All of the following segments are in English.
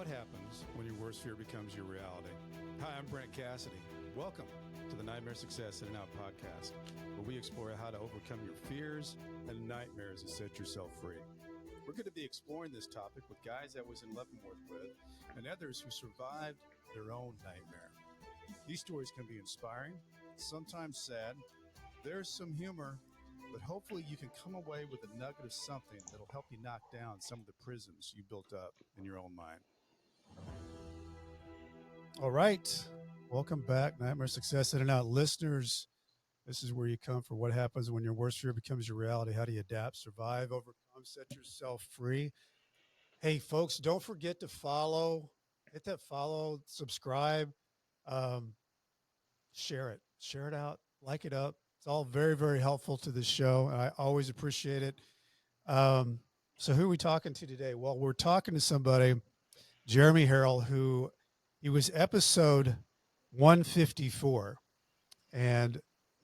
What happens when your worst fear becomes your reality? Hi, I'm Brent Cassidy. Welcome to the Nightmare Success In and Out podcast, where we explore how to overcome your fears and nightmares and set yourself free. We're going to be exploring this topic with guys I was in Leavenworth with and others who survived their own nightmare. These stories can be inspiring, sometimes sad. There's some humor, but hopefully you can come away with a nugget of something that'll help you knock down some of the prisons you built up in your own mind. All right. Welcome back, Nightmare Success In and Out listeners. This is where you come for what happens when your worst fear becomes your reality. How do you adapt, survive, overcome, set yourself free? Hey, folks, don't forget to follow, hit that follow, subscribe, share it out, like it up. It's all very, very helpful to the show. And I always appreciate it. So who are we talking to today? Well, we're talking to somebody, Jeremy Harrell, who he was episode 154. And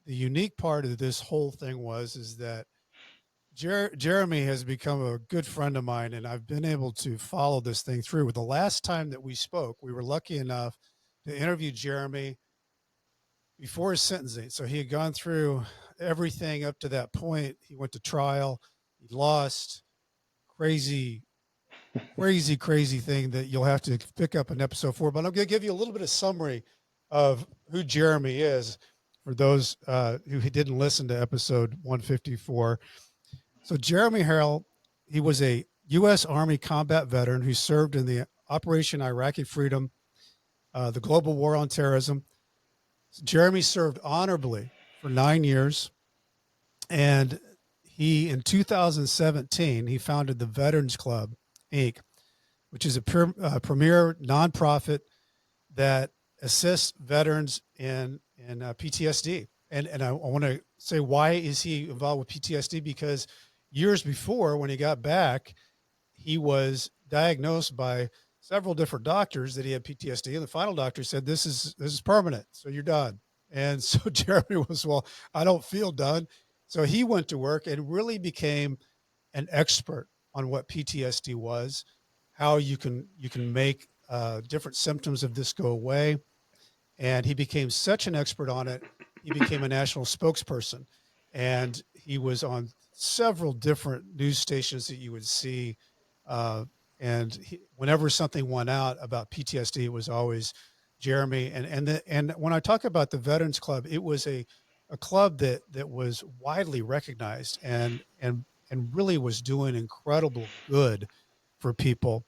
the unique part of this whole thing is that Jeremy has become a good friend of mine, and I've been able to follow this thing through. With the last time that we spoke, we were lucky enough to interview Jeremy before his sentencing. So he had gone through everything up to that point. He went to trial. He lost. Crazy thing that you'll have to pick up in episode 4. But I'm going to give you a little bit of summary of who Jeremy is for those who didn't listen to episode 154. So Jeremy Harrell, he was a U.S. Army combat veteran who served in the Operation Iraqi Freedom, the global war on terrorism. Jeremy served honorably for 9 years, and in 2017, he founded the Veterans Club, Inc., which is a premier nonprofit that assists veterans in PTSD. And I want to say, why is he involved with PTSD? Because years before, when he got back, he was diagnosed by several different doctors that he had PTSD, and the final doctor said, this is permanent, so you're done. And so Jeremy was, well, I don't feel done. So he went to work and really became an expert on what PTSD was, how you can make different symptoms of this go away. And he became such an expert on it, he became a national spokesperson. And he was on several different news stations that you would see. Whenever something went out about PTSD, it was always Jeremy. And when I talk about the Veterans Club, it was a club that was widely recognized and really was doing incredible good for people.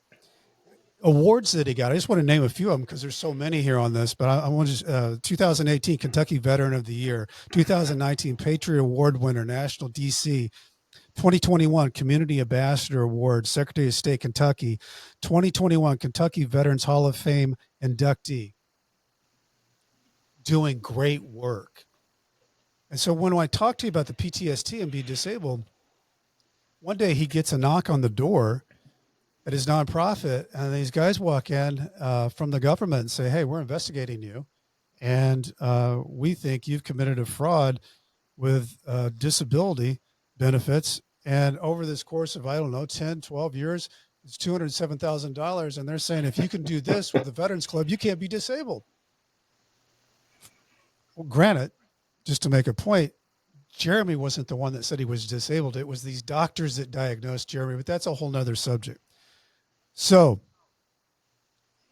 Awards that he got, I just want to name a few of them because there's so many here on this, but I want to 2018 Kentucky Veteran of the Year, 2019 Patriot Award winner, National DC, 2021 Community Ambassador Award, Secretary of State, Kentucky, 2021 Kentucky Veterans Hall of Fame inductee. Doing great work. And so when I talk to you about the PTSD and being disabled, one day he gets a knock on the door at his nonprofit, and these guys walk in from the government and say, hey, we're investigating you, and we think you've committed a fraud with disability benefits. And over this course of, 10, 12 years, it's $207,000. And they're saying, if you can do this with the Veterans Club, you can't be disabled. Well, granted, just to make a point, Jeremy wasn't the one that said he was disabled. It was these doctors that diagnosed Jeremy, but that's a whole nother subject. So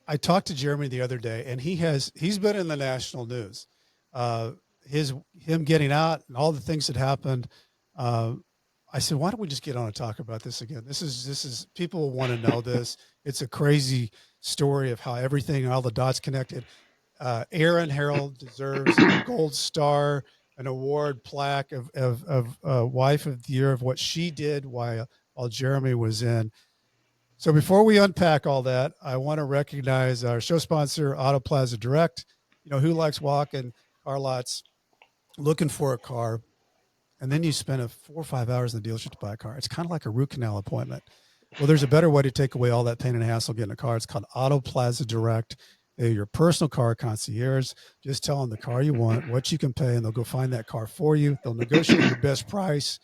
I talked to Jeremy the other day, and he's been in the national news. Him getting out and all the things that happened. I said, why don't we just get on and talk about this again? This is people will want to know this. It's a crazy story of how everything and all the dots connected. Aaron Harrell deserves a gold star, an award plaque of Wife of the Year of what she did while Jeremy was in. So before we unpack all that, I want to recognize our show sponsor, Auto Plaza Direct. Who likes walking car lots, looking for a car, and then you spend 4 or 5 hours in the dealership to buy a car. It's kind of like a root canal appointment. Well, there's a better way to take away all that pain and hassle getting a car. It's called Auto Plaza Direct. They're your personal car concierge. Just tell them the car you want, what you can pay, and they'll go find that car for you. They'll negotiate your best price.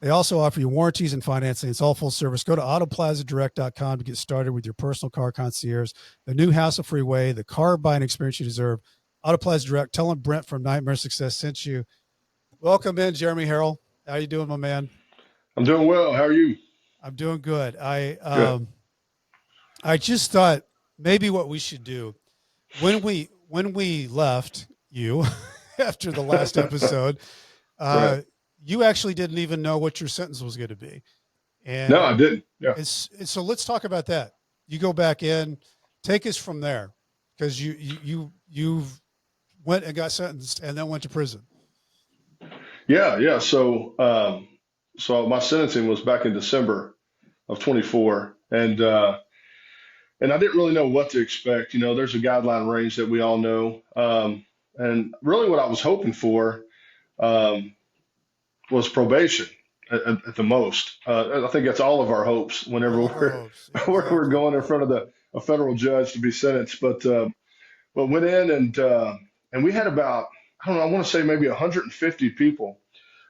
They also offer you warranties and financing. It's all full service. Go to autoplazadirect.com to get started with your personal car concierge, the new hassle-free way, the car buying experience you deserve. Auto Plaza Direct. Tell them Brent from Nightmare Success sent you. Welcome in, Jeremy Harrell. How you doing, my man? I'm doing well. How are you? I'm doing good. Good. I just thought maybe what we should do when we left you after the last episode, Right. you actually didn't even know what your sentence was going to be. No, And I didn't. Yeah. so let's talk about that. You go back in, take us from there, because you went and got sentenced and then went to prison. Yeah. Yeah. So my sentencing was back in December of 24, and I didn't really know what to expect. You know, there's a guideline range that we all know, and really what I was hoping for um, was probation at the most. I think that's all of our hopes whenever All of our hopes. Yeah, we're exactly. going in front of a federal judge to be sentenced, but went in and we had about, I don't know, I want to say maybe 150 people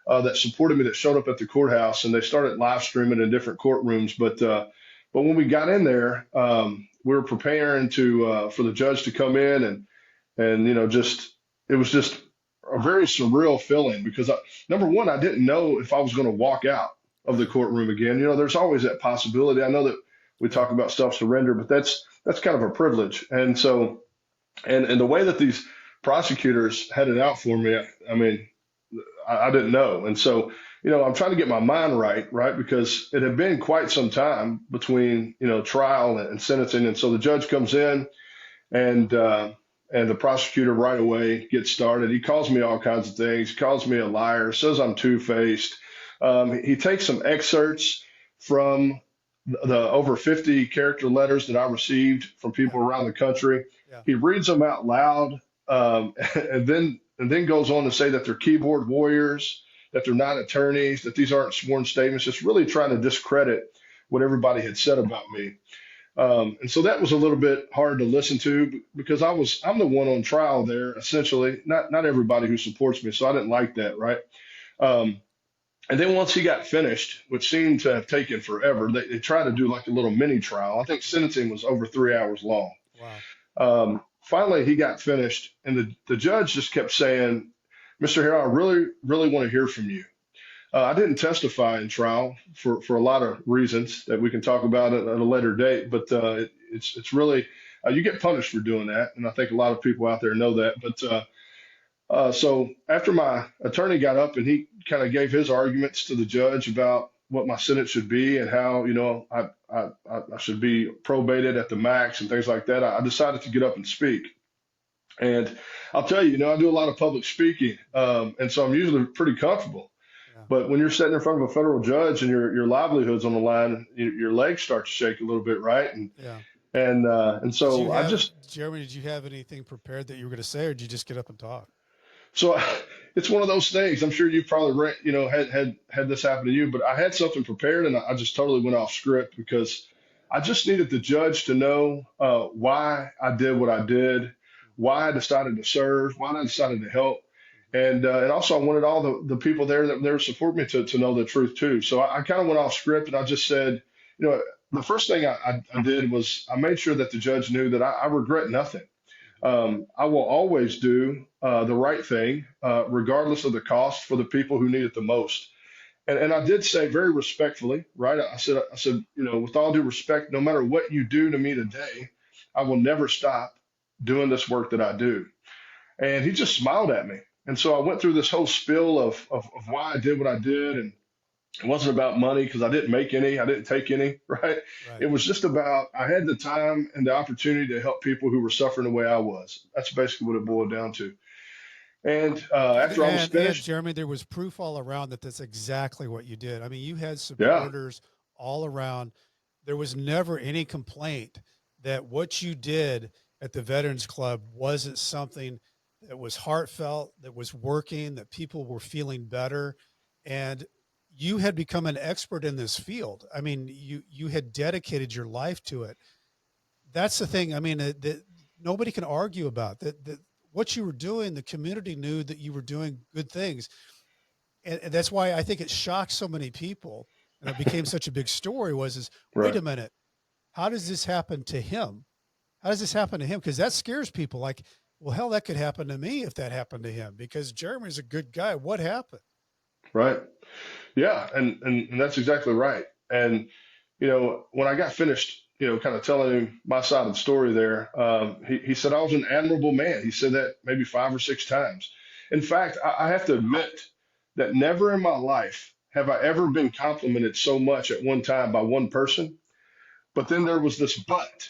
that supported me that showed up at the courthouse, and they started live streaming in different courtrooms. But when we got in there, we were preparing to for the judge to come in, and just it was just a very surreal feeling because number one, I didn't know if I was going to walk out of the Right. courtroom again. You know, there's always that possibility. I know that we Yeah. talk about self surrender, but that's kind of a privilege, and so and the way that these prosecutors had it out for me, I mean, I didn't know. And so, I'm trying to get my mind right, right? Because it had been quite some time between, trial and sentencing. And so the judge comes in and, uh, and the prosecutor right away gets started. He calls me all kinds of things. He calls me a liar, says I'm two-faced. He takes some excerpts from the over 50 character letters that I received from Yeah. people around the country. Yeah. He reads them out loud, and then goes on to say that they're keyboard warriors, that they're not attorneys, that these aren't sworn statements, just really trying to discredit what everybody had said about me. And so that was a little bit hard to listen to because I'm the one on trial there, essentially, not everybody who supports me. So I didn't like that, right? Um, and then once he got finished, which seemed to have taken forever, they tried to do like a little mini trial. I think sentencing was over 3 hours long. Wow. Finally, he got finished, and the judge just kept saying, Mr. Harrell, I really, really want to hear from you. I didn't testify in trial for a lot of reasons that we can talk about at a later date, but it's really, you get punished for doing that, and I think a lot of people out there know that. So after my attorney got up and he kind of gave his arguments to the judge about what my sentence should be and how, I should be probated at the max and things like that, I decided to get up and speak. And I'll tell you, I do a lot of public speaking, and so I'm usually pretty comfortable. Yeah. But when you're sitting in front of a federal judge and your livelihood's on the line, your legs start to shake a little bit, right? And Yeah. and uh, and Did you so I have, just Jeremy, did you have anything prepared that you were going to say, or did you just get up and talk? So it's one of those things. I'm sure you probably had this happen to you, but I had something prepared and I just totally went off script because I just needed the judge to know why I did what I did, why I decided to serve, why I decided to help, and also I wanted all the people there that there support me to know the truth too. So I kind of went off script and I just said, the first thing I did was I made sure that the judge knew that I regret nothing. I will always do the right thing, regardless of the cost for the people who need it the most. And I did say very respectfully, right? I said, with all due respect, no matter what you do to me today, I will never stop doing this work that I do. And he just smiled at me. And so I went through this whole spiel of why I did what I did. And it wasn't about money because I didn't make any, I didn't take any, right? Right. It was just about I had the time and the opportunity to help people who were suffering the way I was. That's basically what it boiled down to. And after I was And finished, Jeremy, there was proof all around that that's exactly what you did. I mean, you had yeah, supporters all around. There was never any complaint that what you did at the Veterans Club wasn't something that was heartfelt, that was working, that people were feeling better. And you had become an expert in this field. I mean, you had dedicated your life to it. That's the thing. I mean, that nobody can argue about that. That what you were doing, the community knew that you were doing good things, and that's why I think it shocked so many people, and it became such a big story. Is wait Right. a minute, how does this happen to him? How does this happen to him? Because that scares people. Like, well, hell, that could happen to me if that happened to him. Because Jeremy's a good guy. What happened? Right. Yeah. And that's exactly right. And, when I got finished, kind of telling him my side of the story there, he said I was an admirable man. He said that maybe 5 or 6 times. In fact, I have to admit that never in my life have I ever been complimented so much at one time by one person. But then there was this but,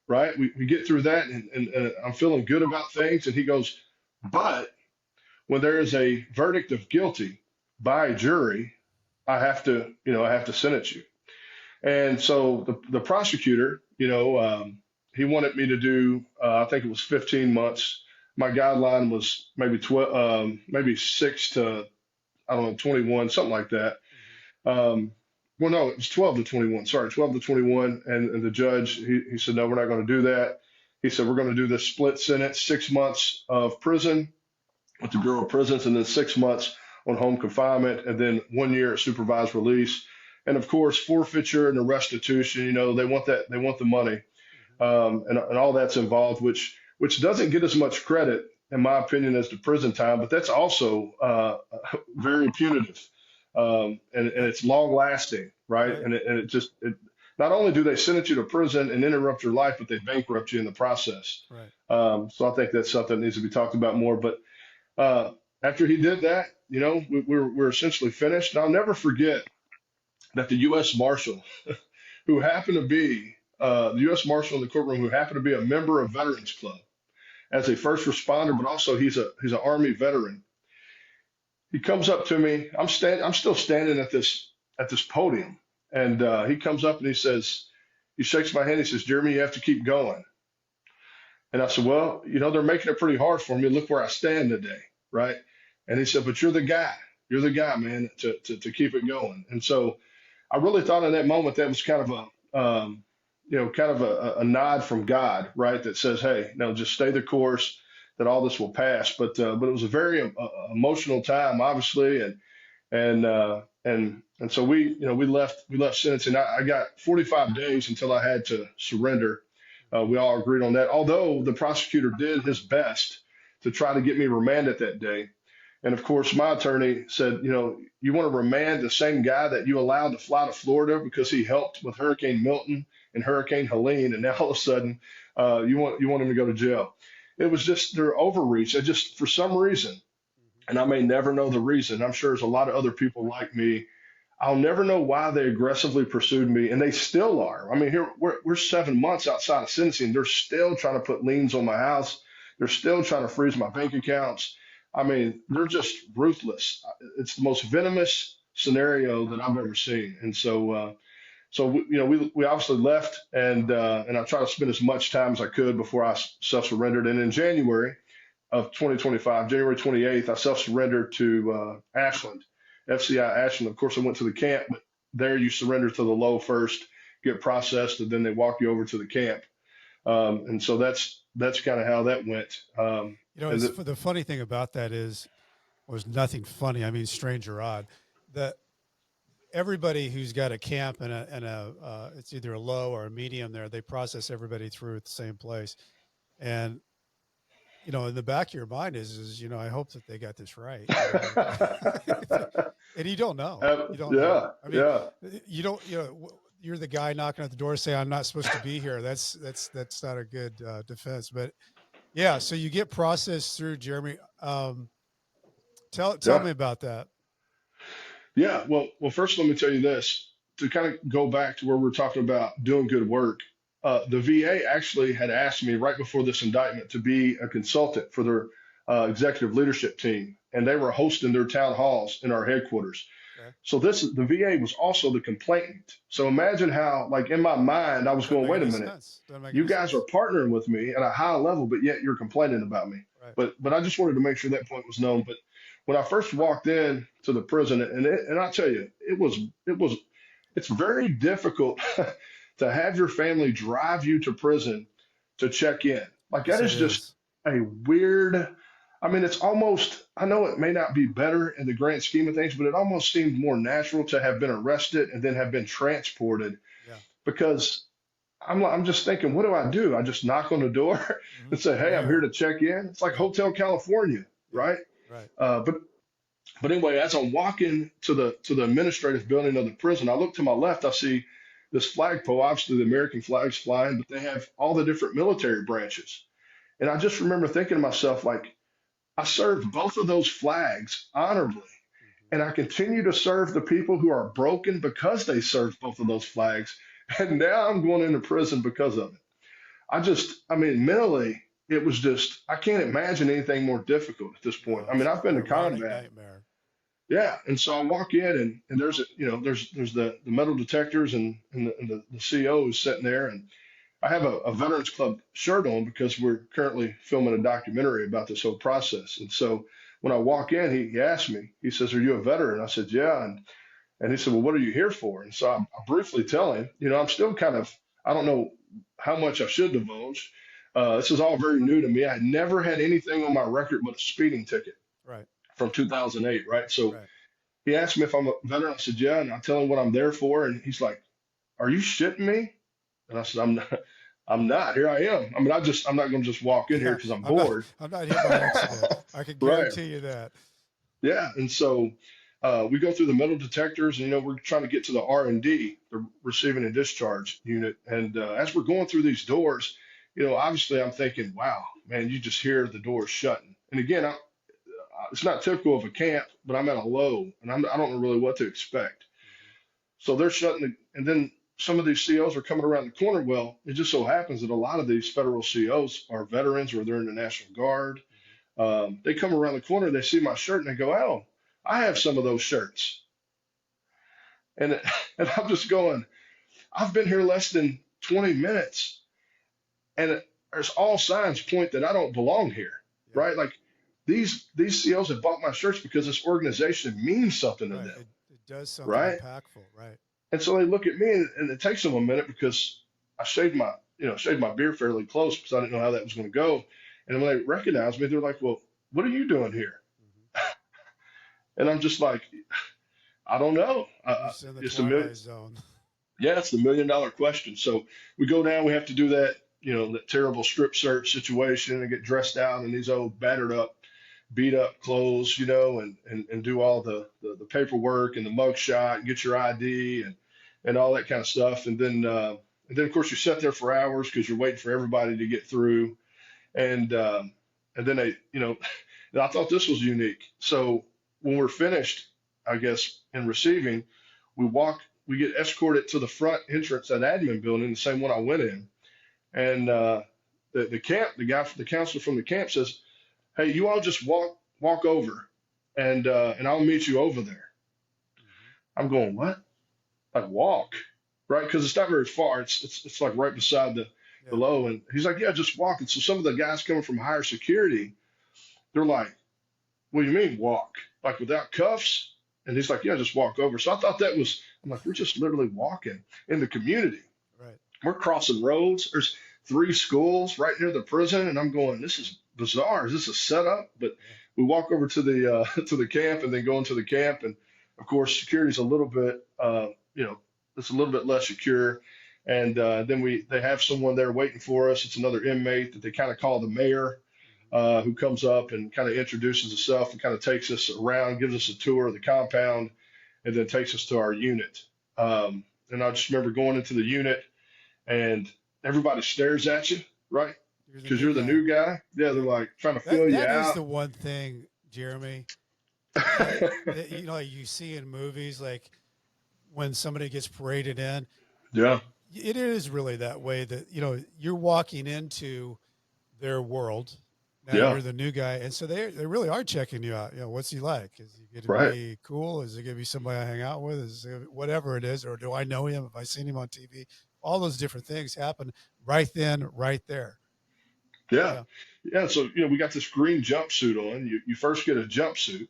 right? We get through that and I'm feeling good about things. And he goes, but when there is a verdict of guilty by a jury, I have to sentence you. And so the prosecutor, he wanted me to do, I think it was 15 months. My guideline was maybe 12, maybe 6 to, I don't know, 21, something like that. Um, well, no, it was 12 to 21. Sorry, 12 to 21. And the judge, he said, no, we're not going to do that. He said, we're going to do this split sentence, 6 months of prison with the Bureau of Prisons, and then 6 months on home confinement, and then 1 year of supervised release. And of course, forfeiture and the restitution, they want they want the money, and all that's involved, which doesn't get as much credit, in my opinion, as the prison time, but that's also very punitive, and it's long lasting, right? Right. And it not only do they sentence you to prison and interrupt your life, but they bankrupt you in the process. Right. So I think that's something that needs to be talked about more. But uh, after he did that, we're essentially finished. And I'll never forget that the U.S. Marshal, who happened to be the U.S. Marshal in the courtroom, who happened to be a member of Veterans Club as a first responder, but also he's an Army veteran. He comes up to me. I'm still standing at this podium, and he comes up and he shakes my hand. He says, "Jeremy, you have to keep going." And I said, "Well, they're making it pretty hard for me. Look where I stand today, right?" And he said, "But you're the guy. You're the guy, man, to keep it going." And so I really thought in that moment that was kind of a nod from God, right? That says, "Hey, no, just stay the course. That all this will pass." But it was a very emotional time, obviously, and so we left sentencing. I got 45 days until I had to surrender. We all agreed on that. Although the prosecutor did his best to try to get me remanded that day. And of course, my attorney said, you want to remand the same guy that you allowed to fly to Florida because he helped with Hurricane Milton and Hurricane Helene, and now all of a sudden, you want him to go to jail. It was just their overreach. I just, for some reason, and I may never know the reason. I'm sure there's a lot of other people like me. I'll never know why they aggressively pursued me, and they still are. I mean, here we're 7 months outside of sentencing. They're still trying to put liens on my house. They're still trying to freeze my bank accounts. I mean, they're just ruthless. It's the most venomous scenario that I've ever seen. And we obviously left, and I tried to spend as much time as I could before I self-surrendered. And in January of 2025, January 28th, I self-surrendered to Ashland, FCI Ashland. Of course, I went to the camp, but there you surrender to the low first, get processed, and then they walk you over to the camp. And so that's kind of how that went. The funny thing about that was nothing funny. I mean, strange or odd, that everybody who's got a camp and it's either a low or a medium there, they process everybody through at the same place. And, in the back of your mind is, I hope that they got this right. And you don't know. You don't know. I mean, you don't, you're the guy knocking at the door saying, "I'm not supposed to be here." That's not a good defense, but yeah. So you get processed through, Jeremy. Tell Yeah. me about that. Yeah. Well, first, let me tell you this to kind of go back to where we're talking about doing good work. The VA actually had asked me right before this indictment to be a consultant for their executive leadership team, and they were hosting their town halls in our headquarters. Okay. So the VA was also the complainant. So imagine how, like in my mind, I was going, "Wait a minute, you guys are partnering with me at a high level, but yet you're complaining about me." Right. But I just wanted to make sure that point was known. But when I first walked in to the prison, and I tell you, it's very difficult to have your family drive you to prison to check in. Like Yes, that is just a weird I mean, it's almost, I know it may not be better in the grand scheme of things, but it almost seemed more natural to have been arrested and then have been transported Yeah. because I'm just thinking, what do I do? I just knock on the door and say, I'm hey, I'm here here. to check in. It's like Yeah. Hotel California, Yeah. right? Right. But anyway, as I'm walking to the administrative building of the prison, I look to my left, I see this flagpole, obviously the American flag's flying, but they have all the different military branches. And I just remember thinking to myself, like, I served both of those flags honorably. Hmm. And I continue to serve the people who are broken because they served both of those flags. And now I'm going into prison because of it. I mean, mentally, it was just, I can't imagine anything more difficult at this point. No, I mean, it's I've an been to ironic combat. nightmare. Yeah. And so I walk in and there's, there's the metal detectors and the CO is sitting there. And I have a Veterans Club shirt on because we're currently filming a documentary about this whole process. And so when I walk in, he asked me, he says, are you a veteran? I said, yeah. And he said, well, what are you here for? And so I briefly tell him, I'm still kind of, I don't know how much I should divulge. This is all very new to me. I had never had anything on my record but a speeding ticket Right. from 2008, right? So Right. he asked me if I'm a veteran. I said, yeah. And I tell him what I'm there for. And he's like, are you shitting me? And I said, I'm not. I'm not. Here I am. I mean, I'm not going to just walk in here Yeah. because I'm I'm not. bored. I'm not here by accident. I can Right. guarantee you that. Yeah. And so we go through the metal detectors, and we're trying to get to the R&D, the receiving and discharge unit. And as we're going through these doors, obviously I'm thinking, wow, man, you just hear the doors shutting. And again, it's not typical of a camp, but I'm at a low, and I don't know really what to expect. Hmm. So they're shutting, and then some of these COs are coming around the corner. Well, it just so happens that a lot of these federal COs are veterans or they're in the National Guard. Hmm. They come around the corner, they see my shirt, and they go, "Oh, I have some of those shirts." And and I'm just going, I've been here less than 20 minutes, and there's all signs point that I don't belong here, Yeah. right? Like these COs have bought my shirts because this organization means something to Right. them, It does something right? impactful. Right. And so they look at me, and it takes them a minute because I shaved my beard fairly close because I didn't know how that was going to go. And when they recognize me, they're like, "Well, what are you doing here?" Hmm. And I'm just like, "I don't know. You're just in the It's a million, twilight zone. yeah, it's the $1 million question." So we go down. We have to do that, that terrible strip search situation and get dressed out in these old battered up, beat up clothes, and do all the paperwork and the mug shot, and get your ID and all that kind of stuff. And then of course you sit there for hours because you're waiting for everybody to get through. And then and I thought this was unique. So when we're finished, I guess in receiving, we get escorted to the front entrance at admin building, the same one I went in. And the counselor from the camp says, hey, you all just walk over, and I'll meet you over there. Hmm. I'm going, what? Like walk, right? Because it's not very far. It's like right beside the Yeah. low. And he's like, yeah, just walk. And so some of the guys coming from higher security, they're like, what do you mean walk? Like without cuffs? And he's like, yeah, just walk over. So I thought that was, I'm like, we're just literally walking in the community. Right. We're crossing roads. There's 3 schools right near the prison, and I'm going, this is bizarre. Is this a setup? But Yeah. we walk over to the to the camp, and then go into the camp, and of course, security's a little bit, it's a little bit less secure. And then they have someone there waiting for us. It's another inmate that they kind of call the mayor, Hmm. who comes up and kind of introduces himself and kind of takes us around, gives us a tour of the compound, and then takes us to our unit. And I just remember going into the unit, and everybody stares at you, right? You're the Because new you're the guy. new guy. Yeah, they're Yeah. like trying to That feel you that is out. the one thing, Jeremy, that, like you see in movies, like when somebody gets paraded in, Yeah, it is really that way that, you're walking into their world. Now yeah, you're the new guy. And so they really are checking you out. What's he like? Is he going to right. be cool? Is he going to be somebody I hang out with? Whatever it is, or do I know him? Have I seen him on TV? All those different things happen right then, right there. Yeah, Yeah. yeah. So we got this green jumpsuit on. You first get a jumpsuit,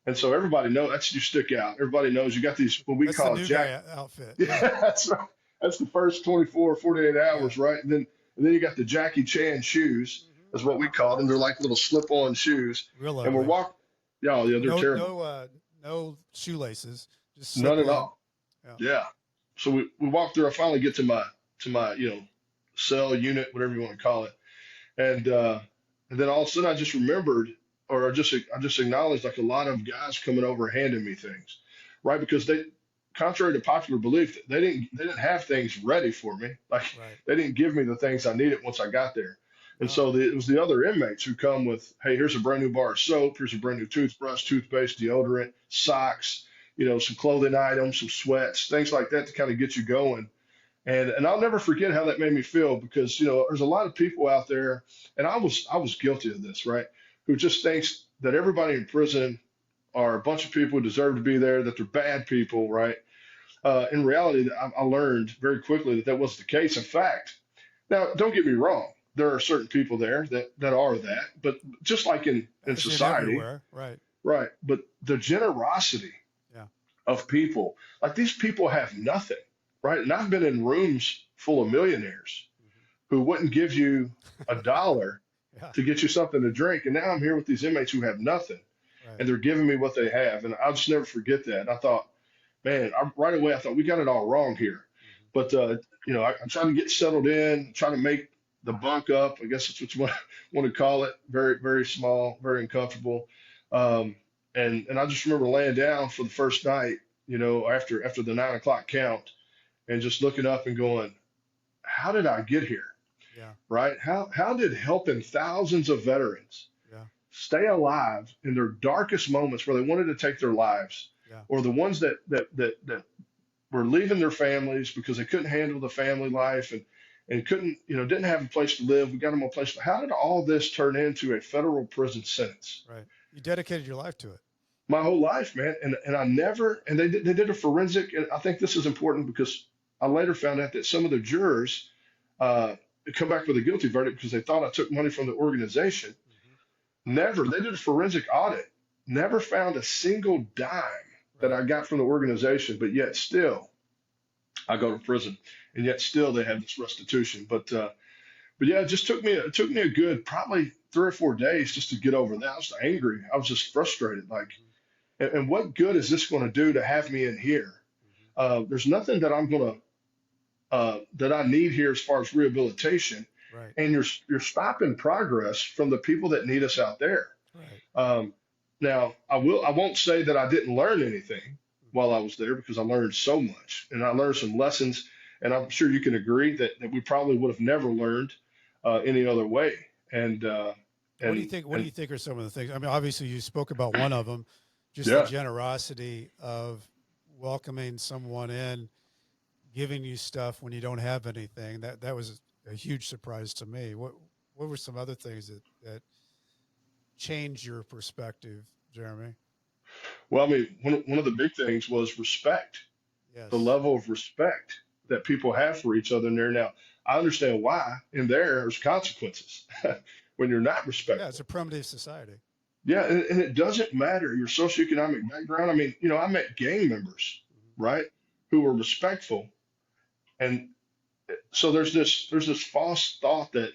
and so everybody knows that's you stick out. Everybody knows you got these what we That's the call new jack. guy outfit. Yeah, Yeah. that's right. That's the first 24 or 48 Yeah. hours, right? And then you got the Jackie Chan shoes. Hmm. is what we call them. They're like little slip-on shoes, Real and we're ugly. walking. Yeah, they're No, terrible. no shoelaces. Just None slip at on. all. Yeah. Yeah. So we walk through. I finally get to my cell unit, whatever you want to call it, and and then all of a sudden I just remembered, or I just acknowledged like a lot of guys coming over handing me things, right? Because they, contrary to popular belief, they didn't have things ready for me. Like Right. they didn't give me the things I needed once I got there. And No. so it was the other inmates who come with, hey, here's a brand new bar of soap, here's a brand new toothbrush, toothpaste, deodorant, socks, some clothing items, some sweats, things like that to kind of get you going. And I'll never forget how that made me feel because there's a lot of people out there, and I was guilty of this, right? Who just thinks that everybody in prison are a bunch of people who deserve to be there, that they're bad people, right? In reality, I learned very quickly that that wasn't the case. In fact, now don't get me wrong, there are certain people there that are that, but just like in As in society, everywhere. Right. right? But the generosity Yeah. of people, like these people have nothing, right? And I've been in rooms full of millionaires who wouldn't give you $1 Yeah. to get you something to drink, and now I'm here with these inmates who have nothing, Right. and they're giving me what they have, and I'll just never forget that. And I thought, man, right away I thought we got it all wrong here. But I'm trying to get settled in, trying to make the bunk up. I guess that's what you want to call it. Very, very small, very uncomfortable. Um, and I just remember laying down for the first night, after the 9 o'clock count, and just looking up and going, how did I get here? Yeah. Right? How did helping thousands of veterans Yeah. stay alive in their darkest moments where they wanted to take their lives, Yeah. or the ones that were leaving their families because they couldn't handle the family life and couldn't, didn't have a place to live. We got them a place. How did all this turn into a federal prison sentence? Right. You dedicated your life to it. My whole life, man. And I never, and they did a forensic, and I think this is important because I later found out that some of the jurors uh, come back with a guilty verdict because they thought I took money from the organization. Never. They did a forensic audit, never found a single dime that Right. I got from the organization, but yet still I go to prison, and yet still they have this restitution. But yeah, it took me a good probably 3 or 4 days just to get over that. I was angry. I was just frustrated. Like, and what good is this going to do to have me in here? There's nothing that I'm going to that I need here as far as rehabilitation, Right. and you're stopping progress from the people that need us out there. Right. Now, I won't say that I didn't learn anything while I was there because I learned so much, and I learned some lessons, and I'm sure you can agree that we probably would have never learned any other way. And What do you think? What do you think are some of the things? I mean, obviously, you spoke about one of them, just the yeah, generosity of welcoming someone in, giving you stuff when you don't have anything. That was a huge surprise to me. What were some other things that changed your perspective, Jeremy? well, I mean, one of the big things was respect, the Yes. level of respect that people have for each other in there. Now, I understand why in there's consequences when you're not Yeah, it's respectful. a primitive society. Yeah, and it doesn't matter your socioeconomic background. I mean, I met gang members, right, who were respectful, and so there's this false thought that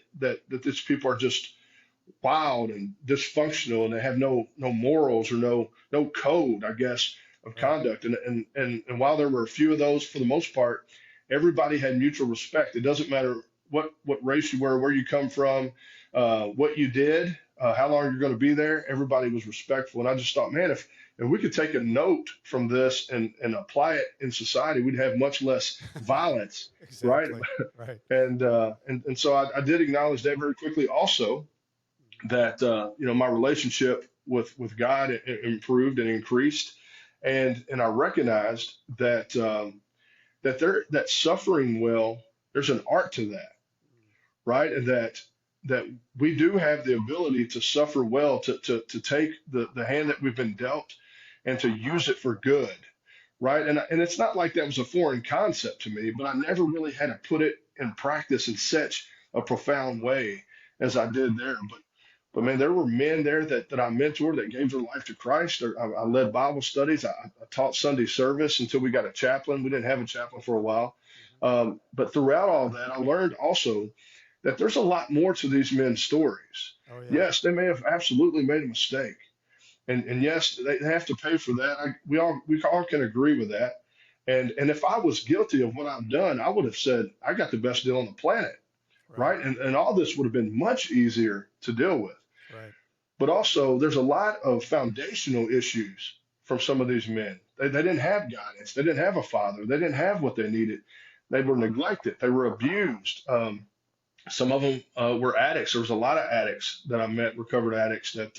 these people are just wild and dysfunctional and they have no morals or no code, I guess, of Right. conduct. And while there were a few of those, for the most part, everybody had mutual respect. It doesn't matter what race you were, where you come from, what you did, how long you're going to be there. Everybody was respectful, and I just thought, man, if we could take a note from this and apply it in society, we'd have much less violence, right? Exactly. Right. And so I did acknowledge that very quickly. Also, that my relationship with God improved and increased, and I recognized that suffering well, there's an art to that, right? And that we do have the ability to suffer well, to take the hand that we've been dealt and to use it for good, right? And it's not like that was a foreign concept to me, but I never really had to put it in practice in such a profound way as I did there. But man, there were men there that I mentored that gave their life to Christ. I led Bible studies. I taught Sunday service until we got a chaplain. We didn't have a chaplain for a while. But throughout all that, I learned also that there's a lot more to these men's stories. Oh yeah. Yes, they may have absolutely made a mistake, and yes, they have to pay for that. We all can agree with that. And if I was guilty of what I've done, I would have said I got the best deal on the planet, Right. right? And all this would have been much easier to deal with. Right. But also, there's a lot of foundational issues from some of these men. They didn't have guidance. They didn't have a father. They didn't have what they needed. They were neglected. They were abused. Some of them were addicts. There was a lot of addicts that I met, recovered addicts that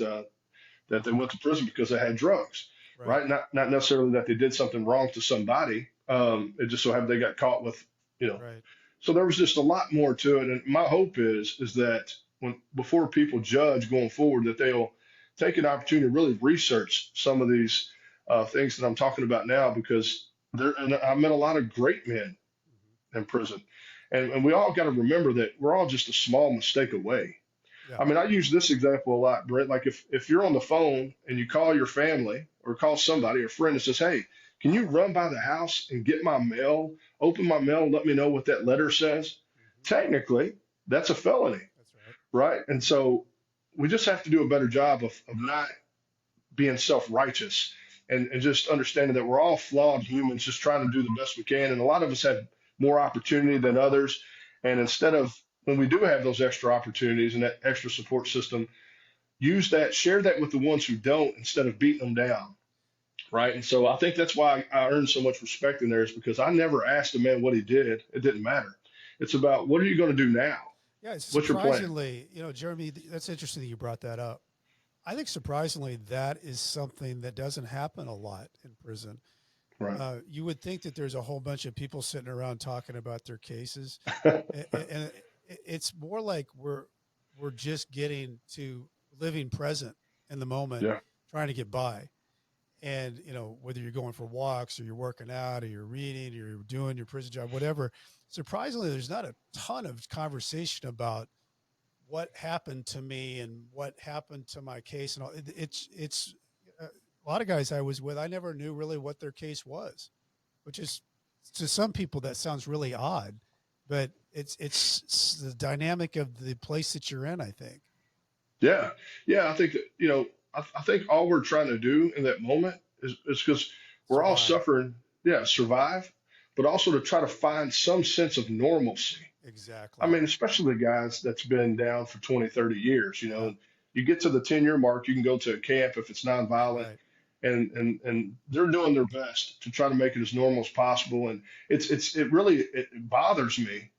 they went to prison because they had drugs, Right. right? Not necessarily that they did something wrong to somebody. It just so happened they got caught with, you know. Right. So there was just a lot more to it. And my hope is that when before people judge going forward, that they'll take an opportunity to really research some of these things that I'm talking about now, because there, and I met a lot of great men in prison. And we all got to remember that we're all just a small mistake away. Yeah. I mean, I use this example a lot, Brett. Like if you're on the phone and you call your family or call somebody, a friend, and says, "Hey, can you run by the house and get my mail, open my mail, and let me know what that letter says?" Technically, that's a felony, That's right. right? And so we just have to do a better job of not being self-righteous, and just understanding that we're all flawed humans just trying to do the best we can. And a lot of us have more opportunity than others. And instead of, when we do have those extra opportunities and that extra support system, use that, share that with the ones who don't, instead of beating them down. Right. And so I think that's why I earned so much respect in there, is because I never asked a man what he did. It didn't matter. It's about, what are you going to do now? Yeah. It's What's your plan? surprisingly, Jeremy, that's interesting that you brought that up. I think surprisingly, that is something that doesn't happen a lot in prison. Right. You would think that there's a whole bunch of people sitting around talking about their cases, and it's more like we're just getting to living present in the moment, Yeah. trying to get by. And whether you're going for walks or you're working out or you're reading or you're doing your prison job, whatever. Surprisingly, there's not a ton of conversation about what happened to me and what happened to my case and all. It's a lot of guys I was with, I never knew really what their case was, which is, to some people that sounds really odd, but it's the dynamic of the place that you're in, I think. Yeah. Yeah. I think that, I think all we're trying to do in that moment is because we're all Survive. suffering, yeah, survive, but also to try to find some sense of normalcy. I Exactly. mean, especially the guys that's been down for 20, 30 years, Yeah. you get to the 10-year mark, you can go to a camp if it's nonviolent, Right. and they're doing their best to try to make it as normal as possible. And it really, it bothers me,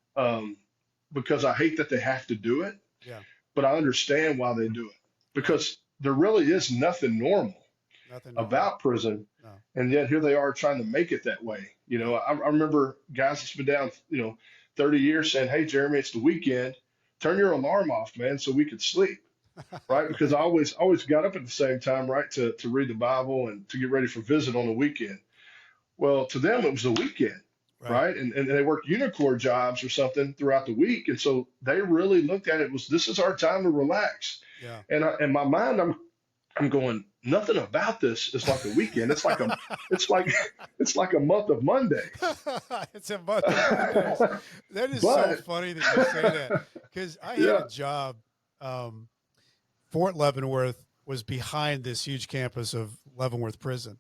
because I hate that they have to do it, Yeah. but I understand why they do it, Right. because there really is nothing normal Nothing normal. about prison. No. And yet here they are trying to make it that way. Yeah. I remember guys that's been down, 30 years saying, "Hey, Jeremy, it's the weekend. Turn your alarm off, man, so we could sleep." Right? Because I Right. always got up at the same time, right, to read the Bible and to get ready for visit on the weekend. Well, to them, it was the weekend, Right. right? And they worked unicorn jobs or something throughout the week. And so they really looked at it was, this is our time to relax. Yeah. And in my mind, I'm going, nothing about this is like a weekend. It's like it's like a month of Mondays. It's a month of Mondays. That is so But funny that you say that, because I had yeah, a job. Fort Leavenworth was behind this huge campus of Leavenworth Prison.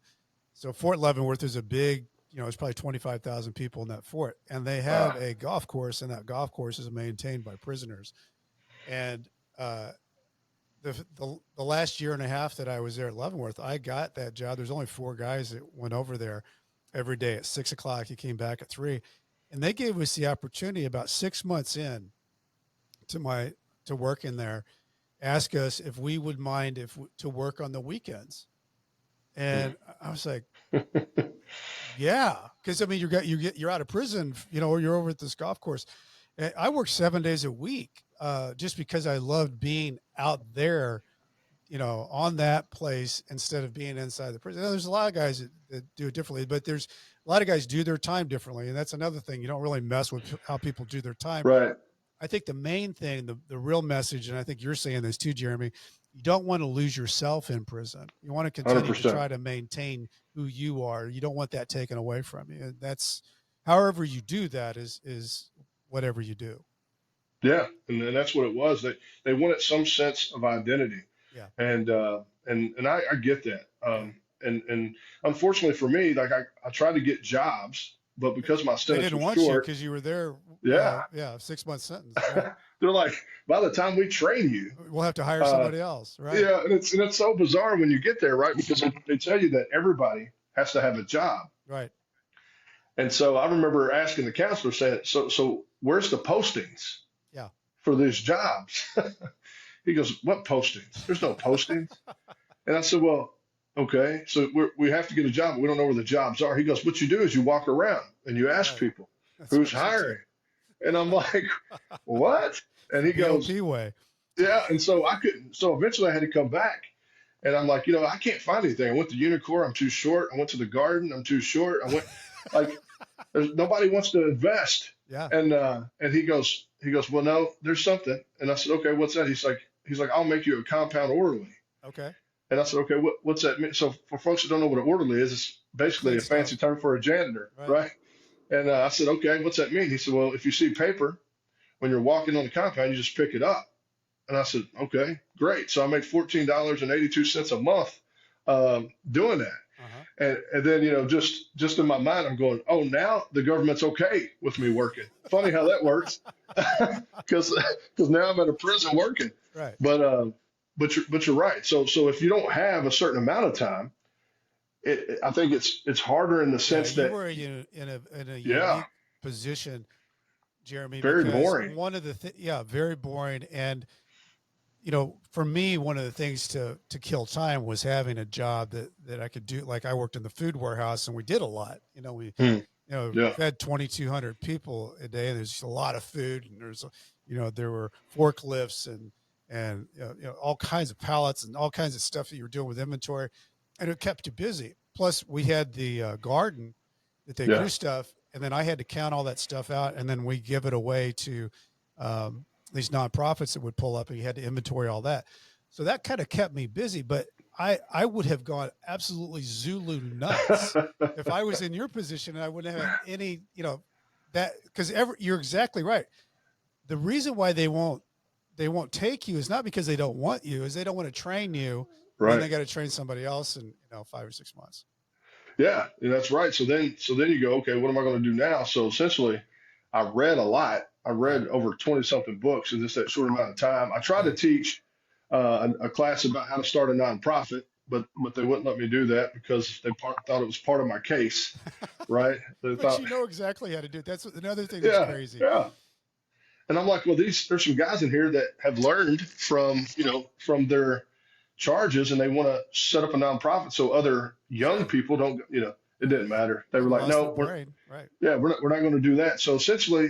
So Fort Leavenworth is a big, it's probably 25,000 people in that fort, and they have wow, a golf course, and that golf course is maintained by prisoners. And the last year and a half that I was there at Leavenworth, I got that job. There's only 4 guys that went over there every day at 6 o'clock. You came back at 3, and they gave us the opportunity about 6 months in to work in there, ask us if we would mind to work on the weekends. hmm. And I was like, yeah, because I mean, you're out of prison, or you're over at this golf course. And I worked 7 days a week, just because I loved being out there, on that place instead of being inside the prison. Now, there's a lot of guys that do it differently, but there's a lot of guys do their time differently, and that's another thing. You don't really mess with how people do their time. Right, I think the main thing, the real message, and I think you're saying this too, Jeremy, you don't want to lose yourself in prison. You want to continue to 100%. try to maintain who you are. You don't want that taken away from you. And that's, however you do that is whatever you do. Yeah, and that's what it was. They wanted some sense of identity, Yeah. and I get that. Yeah. And unfortunately for me, like I tried to get jobs, but They, because my they sentence didn't was want you short, because you were there. yeah, Yeah. 6 month sentence. Right. they're like, by the time we train you, We'll have to hire uh, somebody else. Right. yeah, and it's so bizarre when you get there, right? Because they tell you that everybody has to have a job, Right. and so I remember asking the counselor, saying, so where's the postings Yeah. for these jobs? He goes, what postings? There's no postings. And I said, well, okay, so we have to get a job, but we don't know where the jobs are. He goes, what you do is you walk around and you ask Right. people That's what who's I said too. hiring. And I'm like, what? It's And the he goes, BOP way. yeah. And so I couldn't. So eventually I had to come back. And I'm like, I can't find anything. I went to Unicor, I'm too short. I went to the Garden, I'm too short. I went like, there's nobody wants to invest. Yeah. And he goes, well, no, there's something. And I said, okay, what's that? He's like, I'll make you a compound orderly. Okay. And I said, okay, what's that mean? So for folks that don't know what an orderly is, it's They basically clean a fancy stuff. term for a janitor, Right. right? And I said, okay, what's that mean? He said, well, if you see paper when you're walking on the compound, you just pick it up. And I said, okay, great. So I made $14.82 a month doing that. Uh-huh. And then, just in my mind, I'm going, oh, now the government's okay with me working. Funny how that works, because now I'm at a prison working. Right. But you're right. So if you don't have a certain amount of time, I think it's harder in the Yeah. sense You that, were in a yeah, unique position, Jeremy, very because boring. one of the yeah, very boring. And for me, one of the things to kill time was having a job that I could do. Like I worked in the food warehouse, and we did a lot. We Hmm. Yeah, fed 2,200 people a day. There's a lot of food, and there were forklifts and all kinds of pallets and all kinds of stuff that you were doing with inventory, and it kept you busy. Plus, we had the garden that they yeah, grew stuff, and then I had to count all that stuff out, and then we give it away to these nonprofits that would pull up, and you had to inventory all that. So that kind of kept me busy, but I would have gone absolutely Zulu nuts if I was in your position, and I wouldn't have any, that because you're exactly right. The reason why they won't take you is not because they don't want you, is they don't want to train you, and then right. they got to train somebody else in 5 or 6 months. Yeah, that's right. So then you go, okay, what am I going to do now? So essentially, I read a lot. I Right. read over 20 something books in just that short amount of time. I tried to Yeah. teach a class about how to start a nonprofit, but they wouldn't let me do that because they thought it was part of my case, right? They But thought, you know exactly how to do it. That's another thing that's yeah, crazy. yeah. And I'm like, well, there's some guys in here that have learned from their charges, and they want to set up a nonprofit so other young Sure. people don't, it didn't matter. They They were like, lost their no, brain. Right. we're not going to do that. So essentially,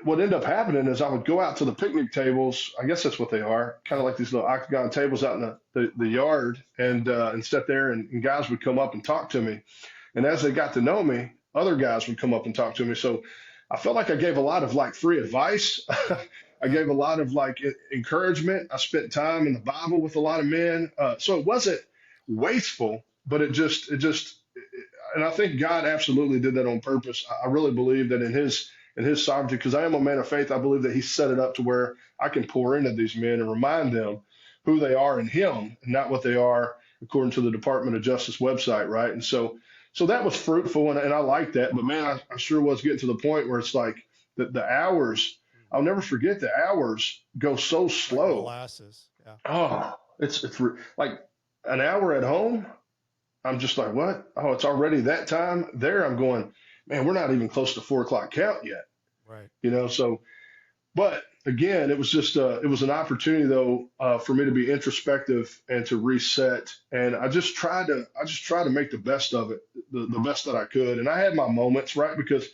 what ended up happening is I would go out to the picnic tables. I guess that's what they are, kind of Yeah. like these little octagon tables out in the yard, Yeah. and sit there, and guys would come up and talk to me. And as they got to know me, other guys would come up and talk to me. So I felt like I gave a lot of like free advice. I Yeah. gave a lot of like encouragement. I spent time in the Bible with a lot of men. So it wasn't wasteful, but and I think God absolutely did that on purpose. I really believe that in his sovereignty, because I am a man of faith, I believe that he set it up to where I can pour into these men and remind them who they are in him and not what they are according to the Department of Justice website, right? And so that was fruitful, and I like that. But man, I sure was getting to the point where it's like the hours, I'll never forget, the hours go so Like slow. molasses. Yeah. Oh, like an hour at home. I'm just like, what? Oh, it's already that time there. I'm going, man, we're not even close to 4 o'clock count yet. Right. So, but again, it was an opportunity though, for me to be introspective and to reset. And I just tried to make the best of it, the best that I could. And I had my moments, right? Because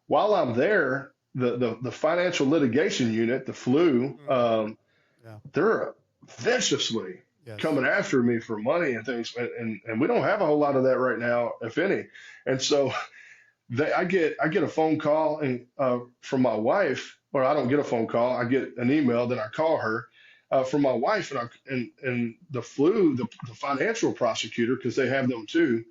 while I'm there, the financial litigation unit, the flu, Mm. Yeah. they're viciously Yes. coming after me for money and things. And we don't have a whole lot of that right now, if any. And so I get a phone call from my wife, or I don't get a phone call. I get an email, then I call her from my wife, and the financial prosecutor, because they have them too,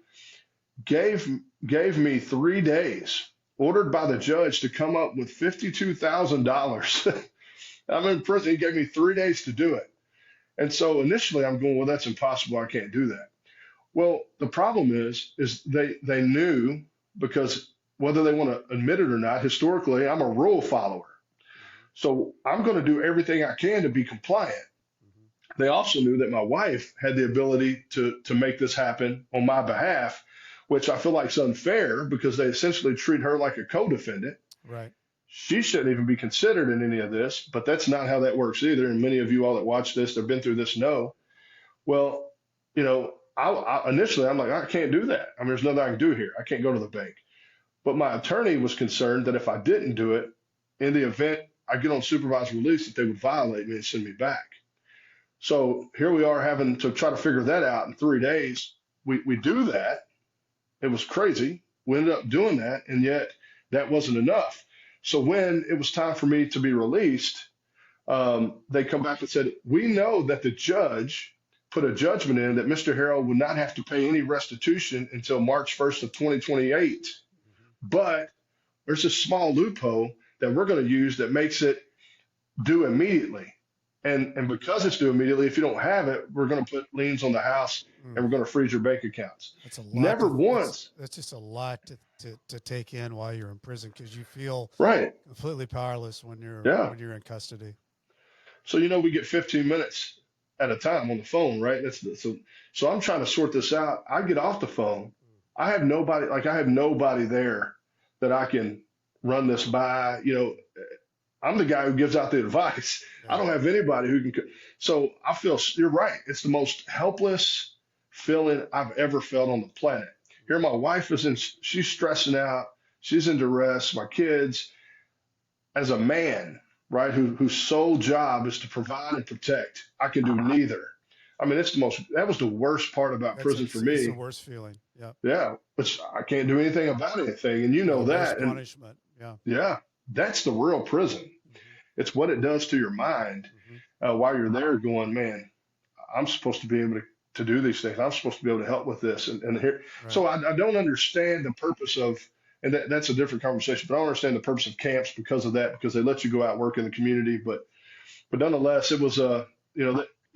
gave gave me 3 days ordered by the judge to come up with $52,000. I'm in prison. He gave me 3 days to do it. And so initially I'm going, well, that's impossible. I can't do that. Well, the problem is they knew, because whether they want to admit it or not, historically, I'm a rule follower. So I'm going to do everything I can to be compliant. They also knew that my wife had the ability to make this happen on my behalf, which I feel like is unfair because they essentially treat her like a co-defendant. Right. She shouldn't even be considered in any of this, but that's not how that works either. And many of you all that watch this, that have been through this, know. Well, initially I'm like, I can't do that. I mean, there's nothing I can do here. I can't go to the bank. But my attorney was concerned that if I didn't do it, in the event I get on supervised release, that they would violate me and send me back. So here we are having to try to figure that out in 3 days. We do that. It was crazy. We ended up doing that, and yet that wasn't enough. So when it was time for me to be released, they come back and said, we know that the judge put a judgment in that Mr. Harrell would not have to pay any restitution until March 1st of 2028. But there's a small loophole that we're going to use that makes it due immediately. And because it's due immediately, if you don't have it, we're going to put liens on the house and we're going to freeze your bank accounts. That's a lot. Never once. That's just a lot to take in while you're in prison, because you feel right completely powerless when you're in custody. So we get 15 minutes at a time on the phone, right? So I'm trying to sort this out. I get off the phone. I have nobody there that I can run this by. I'm the guy who gives out the advice. I don't have anybody who can. So I feel you're right. It's the most helpless feeling I've ever felt on the planet. Here, my wife she's stressing out. She's in duress. My kids, as a man, right, whose sole job is to provide and protect. I can do neither. I mean, that was the worst part about prison for me. It's the worst feeling. Yeah. Yeah. But I can't do anything about anything. And that. Punishment. Yeah. Yeah. That's the real prison. It's what it does to your mind while you're there going, man, I'm supposed to be able to do these things. I'm supposed to be able to help with this. And here, right. So I don't understand the purpose of, and that's a different conversation, but I don't understand the purpose of camps because of that, because they let you go out and work in the community. But nonetheless, it was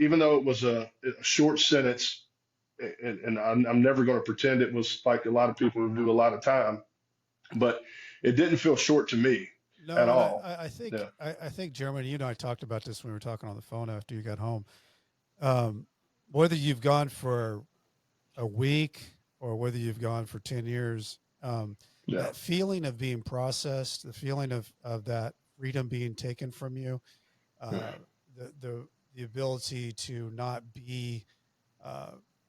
even though it was a short sentence, and I'm never going to pretend it was like a lot of people who do a lot of time, but it didn't feel short to me. No, at all. I think, Jeremy, I talked about this when we were talking on the phone after you got home. Whether you've gone for a week or whether you've gone for 10 years, that feeling of being processed, the feeling of that freedom being taken from you, the ability to not be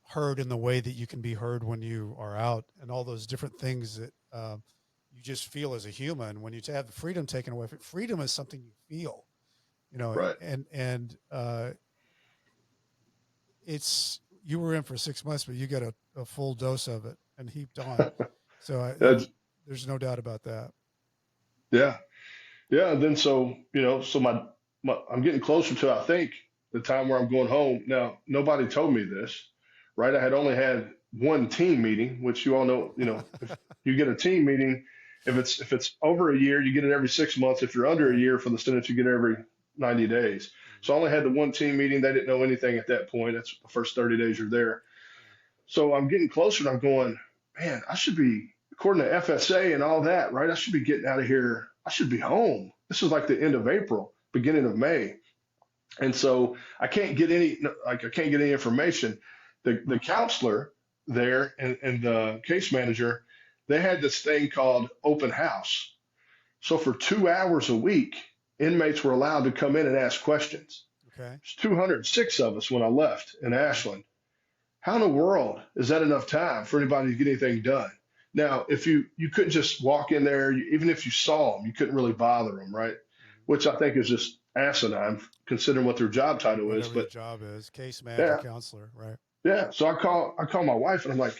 heard in the way that you can be heard when you are out, and all those different things that you just feel as a human when you have the freedom taken away. Freedom is something you feel, right. and you were in for 6 months, but you got a full dose of it and heaped on. So there's no doubt about that. Yeah. Yeah. And then, so I'm getting closer to, I think, the time where I'm going home. Now, nobody told me this, right? I had only had one team meeting, which you all know, if you get a team meeting, if it's over a year, you get it every 6 months. If you're under a year for the sentence, you get it every 90 days. So I only had the one team meeting. They didn't know anything at that point. That's the first 30 days you're there. So I'm getting closer and I'm going, man, I should be, according to FSA and all that, right? I should be getting out of here. I should be home. This is like the end of April, beginning of May. And so I can't get any information. The counselor there and the case manager, they had this thing called open house. So for 2 hours a week, inmates were allowed to come in and ask questions. Okay. There's 206 of us when I left in Ashland. How in the world is that enough time for anybody to get anything done? Now, if you couldn't just walk in there, even if you saw them, you couldn't really bother them, right? Which I think is just asinine considering what their job title is. But their job is case manager, counselor, right? Yeah. So I call my wife and I'm like,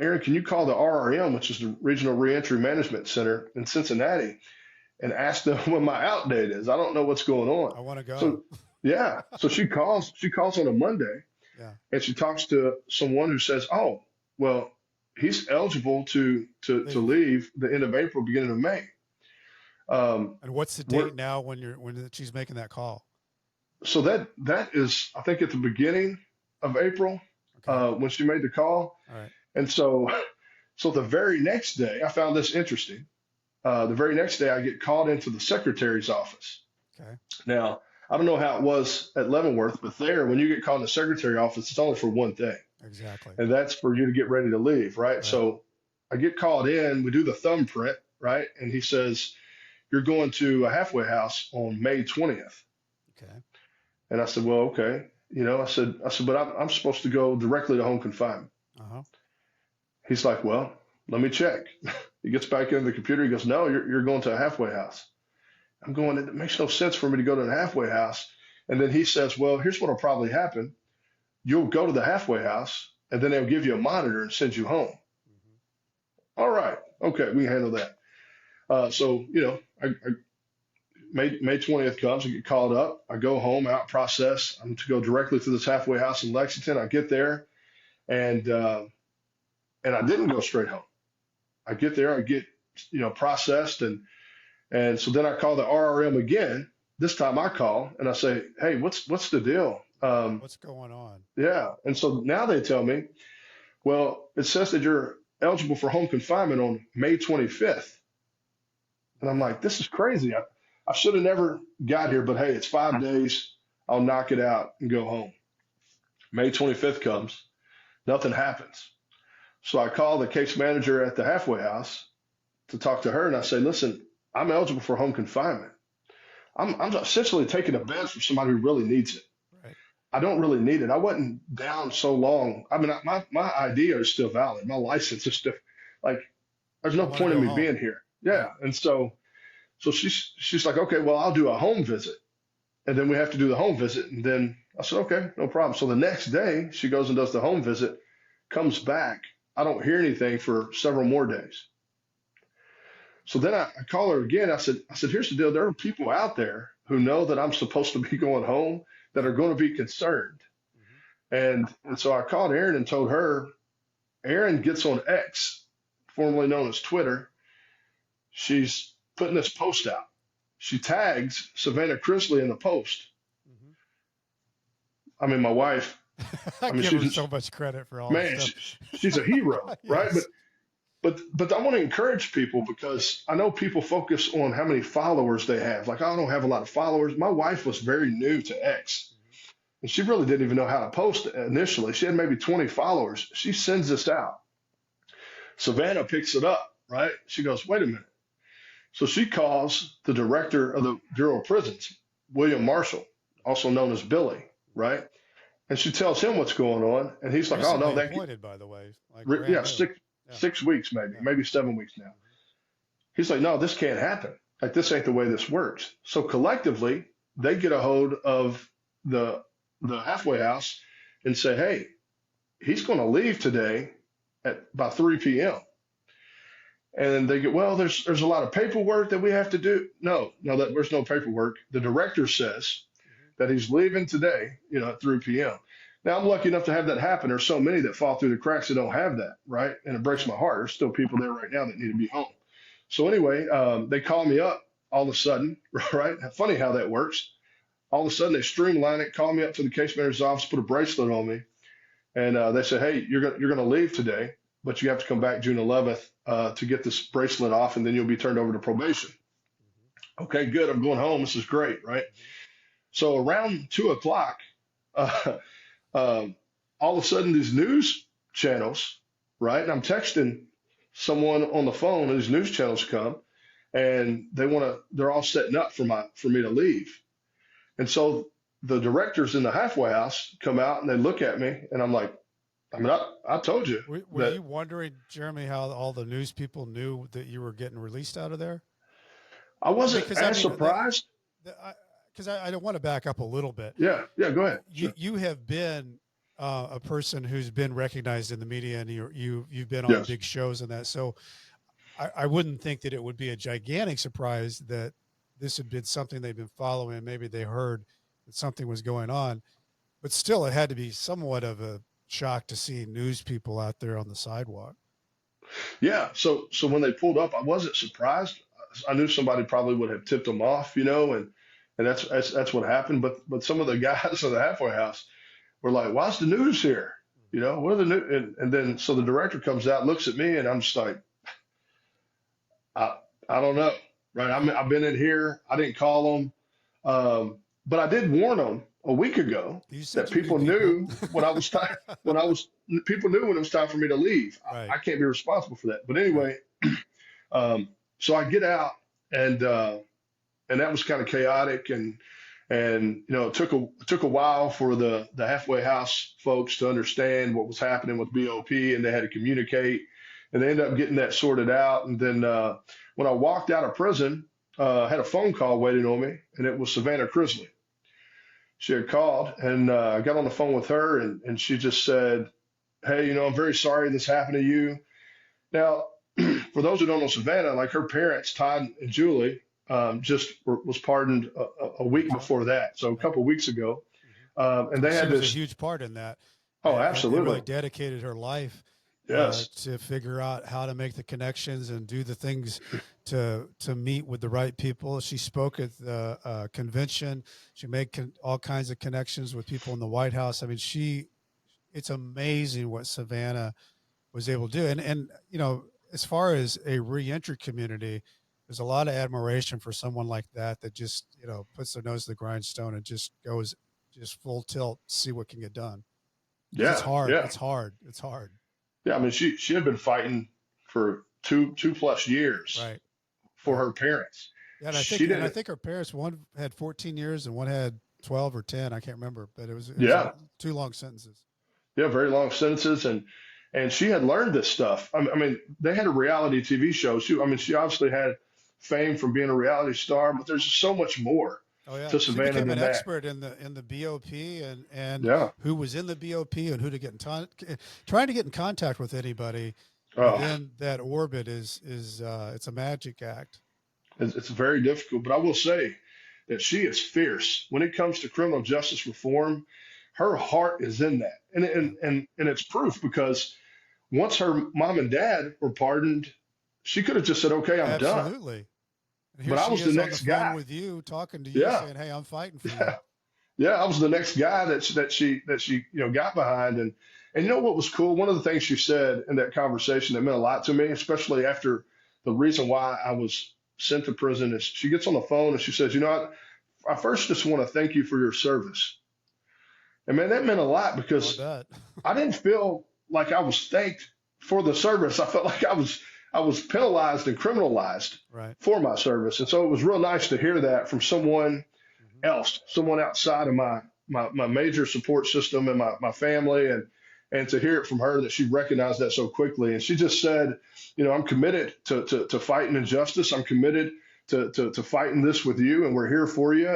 Aaron, can you call the RRM, which is the Regional Reentry Management Center in Cincinnati, and ask them when my out date is? I don't know what's going on. I want to go. So, yeah. So she calls on a Monday, and she talks to someone who says, oh, well, he's eligible to leave the end of April, beginning of May. And what's the date now when she's making that call? So that is, I think, at the beginning of April, Okay. when she made the call. All right. And so the very next day, I found this interesting. The very next day, I get called into the secretary's office. Okay. Now, I don't know how it was at Leavenworth, but there, when you get called in the secretary office, it's only for one thing, Exactly. and that's for you to get ready to leave, right? Right. So I get called in, we do the thumbprint, right? And he says, "You're going to a halfway house on May 20th." Okay. And I said, "Well, okay." I said, but I'm supposed to go directly to home confinement. Uh-huh. He's like, "Well, let me check." He gets back into the computer. He goes, "No, you're going to a halfway house." I'm going, it makes no sense for me to go to a halfway house. And then he says, "Well, here's what will probably happen. You'll go to the halfway house, and then they'll give you a monitor and send you home." Mm-hmm. All right. Okay, we can handle that. So, May 20th comes, I get called up. I go home, out process. I'm to go directly to this halfway house in Lexington. I get there, and I didn't go straight home. I get there, I get, processed, and so then I call the RRM again. This time I call and I say, "Hey, what's the deal?" What's going on? Yeah. And so now they tell me, "Well, it says that you're eligible for home confinement on May 25th." And I'm like, "This is crazy. I should have never got here, but hey, it's 5 days. I'll knock it out and go home." May 25th comes, nothing happens. So I call the case manager at the halfway house to talk to her, and I say, "Listen, I'm eligible for home confinement. I'm essentially taking a bed for somebody who really needs it. Right. I don't really need it. I wasn't down so long. I mean, my ID is still valid. My license is still like, there's I no want to point in go me home. being here." Right. Yeah. And so she's like, "Okay, well, I'll do a home visit." And then we have to do the home visit. And then I said, "Okay, no problem." So the next day she goes and does the home visit, comes back. I don't hear anything for several more days. So then I call her again. I said, "Here's the deal. There are people out there who know that I'm supposed to be going home that are going to be concerned." Mm-hmm. And so I called Erin and told her. Erin gets on X, formerly known as Twitter. She's putting this post out. She tags Savannah Chrisley in the post. Mm-hmm. I mean, my wife. I I mean, give her she's so much credit for all this man. stuff. She's a hero, right? Yes. But I want to encourage people because I know people focus on how many followers they have. Like, I don't have a lot of followers. My wife was very new to X, and she really didn't even know how to post initially. She had maybe 20 followers. She sends this out. Savannah picks it up, right? She goes, "Wait a minute." So she calls the director of the Bureau of Prisons, William Marshall, also known as Billy, right? And she tells him what's going on, and he's like, "Oh no, Recently appointed, by the way, like brand yeah, new. six Yeah. 6 weeks maybe, Yeah. maybe 7 weeks now." He's like, "No, this can't happen. Like, this ain't the way this works." So collectively, they get a hold of the halfway house and say, "Hey, he's going to leave today at by 3 p.m." And they get, "Well, there's a lot of paperwork that we have to do." No, there's no paperwork. The director says Mm-hmm. that he's leaving today, at 3 p.m. Now I'm lucky enough to have that happen. There's so many that fall through the cracks that don't have that, right? And it breaks Right. my heart. There's still people there right now that need to be home. So anyway, they call me up all of a sudden, right? Funny how that works. All of a sudden they streamline it, call me up to the case manager's office, put a bracelet on me, and they say, "Hey, you're gonna leave today, but you have to come back June 11th to get this bracelet off, and then you'll be turned over to probation." Mm-hmm. Okay, good. I'm going home. This is great, right? So around 2 o'clock, uh, all of a sudden these news channels, right? And I'm texting someone on the phone, and these news channels come, and they're all setting up for me to leave. And so the directors in the halfway house come out and they look at me, and I'm like, I mean, I told you Were that. you wondering, Jeremy, how all the news people knew that you were getting released out of there? I wasn't Because I as mean, surprised. because I don't want to back up a little bit. Yeah, yeah, go ahead. You Sure. you have been a person who's been recognized in the media, and you've been on Yes. big shows and that. So I wouldn't think that it would be a gigantic surprise that this had been something they've been following. Maybe they heard that something was going on, but still, it had to be somewhat of a shock to see news people out there on the sidewalk. Yeah. So when they pulled up, I wasn't surprised. I knew somebody probably would have tipped them off, and that's what happened. But some of the guys at the halfway house were like, "Why's the news here? What are the new?" And then so the director comes out, looks at me, and I'm just like, I I don't know, right? I've been in here. I didn't call them, but I did warn them a week ago You said that you knew people people. knew when I was time when I was people knew when it was time for me to leave. Right. I can't be responsible for that. But Right. anyway, so I get out, and and that was kind of chaotic, and it took a while for the halfway house folks to understand what was happening with BOP, and they had to communicate, and they ended up getting that sorted out. And then when I walked out of prison, I had a phone call waiting on me, and it was Savannah Crisley. She had called, and I got on the phone with her, and she just said, "Hey, I'm very sorry this happened to you." Now, for those who don't know Savannah, like her parents, Todd and Julie, was pardoned a week That's right. before that, so a Right. couple of weeks ago, and And they she had was a this. huge part in that, Oh, and really absolutely, dedicated her life yes, to figure out how to make the connections and do the things to meet with the right people. She spoke at the convention. She made all kinds of connections with people in the White House. I mean, it's amazing what Savannah was able to do. And as far as a reentry community, there's a lot of admiration for someone like that just, puts their nose to the grindstone and just goes just full tilt, see what can get done. Because it's yeah, hard. yeah, It's hard. It's hard. yeah. I mean, she had been fighting for two plus years Right. for Right. her parents. Yeah, and She I didn't. think her parents, one had 14 years and one had 12 or 10. I can't remember, but it was Yeah, two long sentences. yeah, very long sentences, and she had learned this stuff. I mean, they had a reality TV show. She obviously had fame from being a reality star, but there's so much more Oh yeah, to she Savannah became an than that. expert in the BOP and Yeah. who was in the BOP and who to get trying to get in contact with anybody Oh, within that orbit is it's a magic act. it's very difficult, but I will say that she is fierce when it comes to criminal justice reform. Her heart is in that, and Yeah, and and, and it's proof because once her mom and dad were pardoned, she could have just said, "Okay, I'm done." absolutely. And here But I she was the is on the next phone guy. with you, talking to you, Yeah, saying, "Hey, I'm fighting for you." yeah, yeah. I was the next guy that she got behind, and what was cool? One of the things she said in that conversation that meant a lot to me, especially after the reason why I was sent to prison, is she gets on the phone and she says, I first just want to thank you for your service. And man, that meant a lot Oh, I because bet. I didn't feel like I was thanked for the service. I felt like I was penalized and criminalized Right. for my service. And so it was real nice to hear that from someone Hmm. else, someone outside of my major support system and my family, and to hear it from her that she recognized that so quickly. And she just said, I'm committed to fighting injustice. I'm committed to fighting this with you, and we're here for you.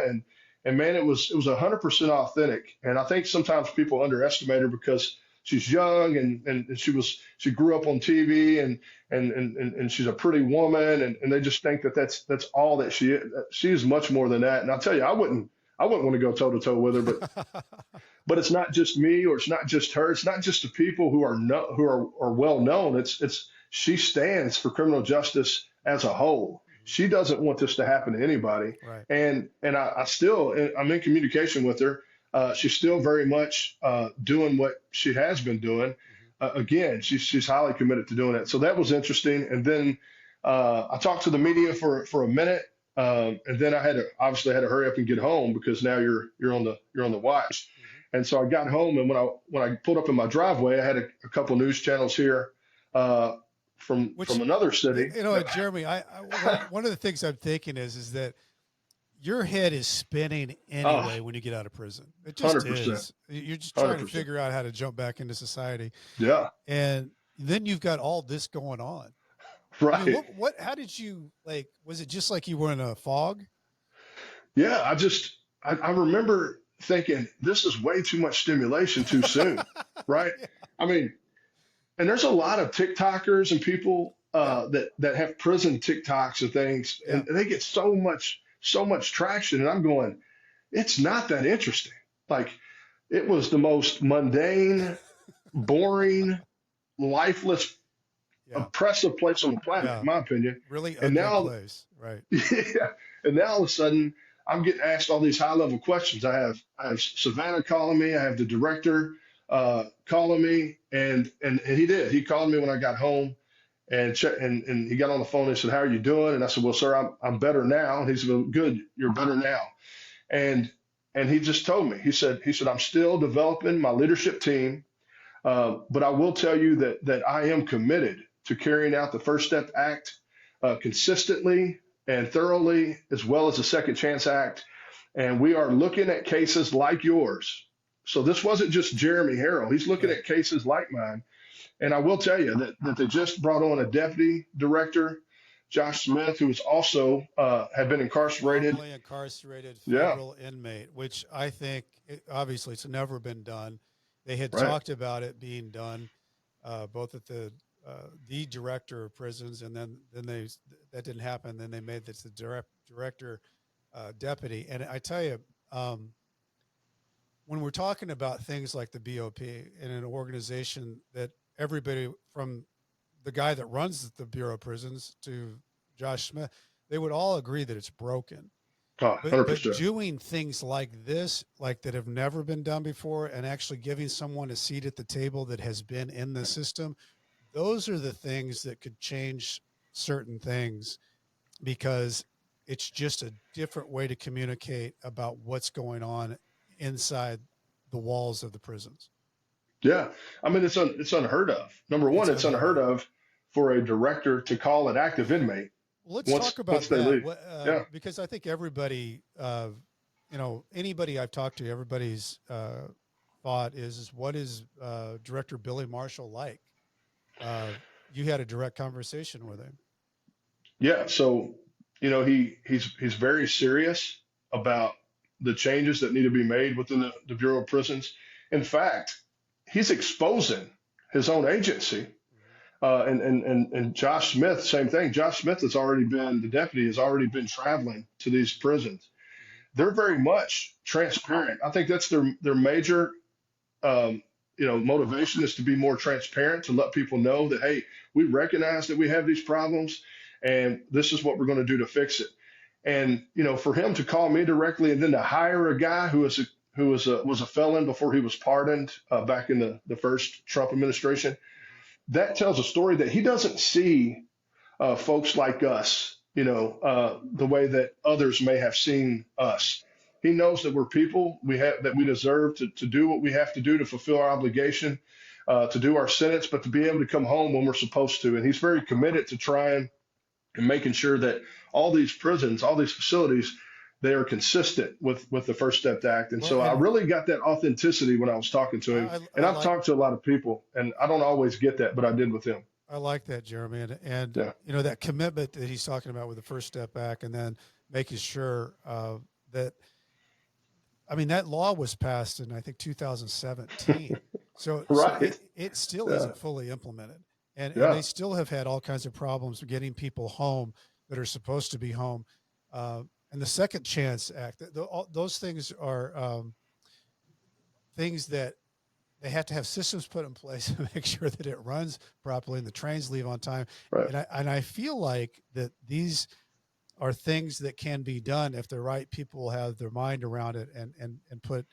And man, it was 100% authentic. And I think sometimes people underestimate her because she's young, and she grew up on TV, and she's a pretty woman, and they just think that that's all that she is. She is much more than that. And I'll tell you, I wouldn't want to go toe to toe with her, but it's not just me, or it's not just her. It's not just the people who are who are well known. It's she stands for criminal justice as a whole. She doesn't want this to happen to anybody. Right. And I'm in communication with her. She's still very much doing what she has been doing. Hmm. Again, she's highly committed to doing it. So that was interesting. And then I talked to the media for a minute, and then I obviously had to hurry up and get home because now you're on the watch. Hmm. And so I got home, and when I pulled up in my driveway, I had a couple news channels here uh, from Which, another city. Jeremy, one of the things I'm thinking is that your head is spinning Oh, anyway when you get out of prison. It just 100%, is. You're just trying to 100%. figure out how to jump back into society, Yeah, and then you've got all this going on. I mean, right. how did you like? Was it just like you were in a fog? Yeah, I remember thinking this is way too much stimulation too soon, right? Yeah. I mean, and there's a lot of TikTokers and people Yeah. that have prison TikToks and things, Yeah. and they get so much traction, and I'm going, it's not that interesting. Like, it was the most mundane, boring, lifeless Yeah. oppressive place on the planet, in Yeah. my opinion. Really And ugly now, place. Right. yeah, and now all of a sudden, I'm getting asked all these high level questions. I have Savannah calling me. I have the director calling me, and he did. He called me when I got home, and he got on the phone and he said, "How are you doing?" And I said, "Well, sir, I'm better now." And he said, "Well, good, you're better now." And and he just told me. He said I'm still developing my leadership team, but I will tell you that I am committed to carrying out the First Step Act consistently and thoroughly, as well as the Second Chance Act. And we are looking at cases like yours. So this wasn't just Jeremy Harrell. He's looking Right. at cases like mine. And I will tell you that they just brought on a deputy director, Josh Smith, who is also had been incarcerated. Formerly incarcerated Yeah, federal inmate, which I think obviously it's never been done. They had right. talked about it being done, both at the director of prisons, and then they that didn't happen. Then they made this the director deputy. And I tell you, um, when we're talking about things like the BOP in an organization that everybody from the guy that runs the Bureau of Prisons to Josh Smith, they would all agree that it's broken. Oh, But 100%. doing things like this, like that have never been done before, and actually giving someone a seat at the table that has been in the system, those are the things that could change certain things, because it's just a different way to communicate about what's going on inside the walls of the prisons. Yeah, I mean it's unheard of. Number one, It's it's unheard unheard of. of for a director to call an active inmate Let's talk once about they that. leave. Yeah, Because I think everybody, anybody I've talked to, everybody's thought is what is Director Billy Marshall like? Uh, you had a direct conversation with him. yeah. So he's very serious about the changes that need to be made within the Bureau of Prisons. In fact, he's exposing his own agency. And Josh Smith, same thing. Josh Smith the deputy has already been traveling to these prisons. They're very much transparent. I think that's their major motivation is to be more transparent, to let people know that, hey, we recognize that we have these problems and this is what we're going to do to fix it. And, for him to call me directly and then to hire a guy who was a felon before he was pardoned back in the first Trump administration, that tells a story that he doesn't see folks like us, the way that others may have seen us. He knows that we're people that we deserve to do what we have to do to fulfill our obligation, to do our sentence, but to be able to come home when we're supposed to. And he's very committed to trying and making sure that all these prisons, all these facilities, they are consistent with the First Step Act. And Well, so I and really got that authenticity when I was talking to him. And I I've like talked to a lot of people, and I don't always get that, but I did with him. I like that, Jeremy, and Yeah. that commitment that he's talking about with the First Step Back, and then making sure that that law was passed in I think 2017, so Right. it still Yeah. isn't fully implemented, and they Yeah. still have had all kinds of problems getting people home that are supposed to be home, and the Second Chance Act, all those things are things that they have to have systems put in place to make sure that it runs properly and the trains leave on time. Right. And I feel like that these are things that can be done if the right people have their mind around it and put,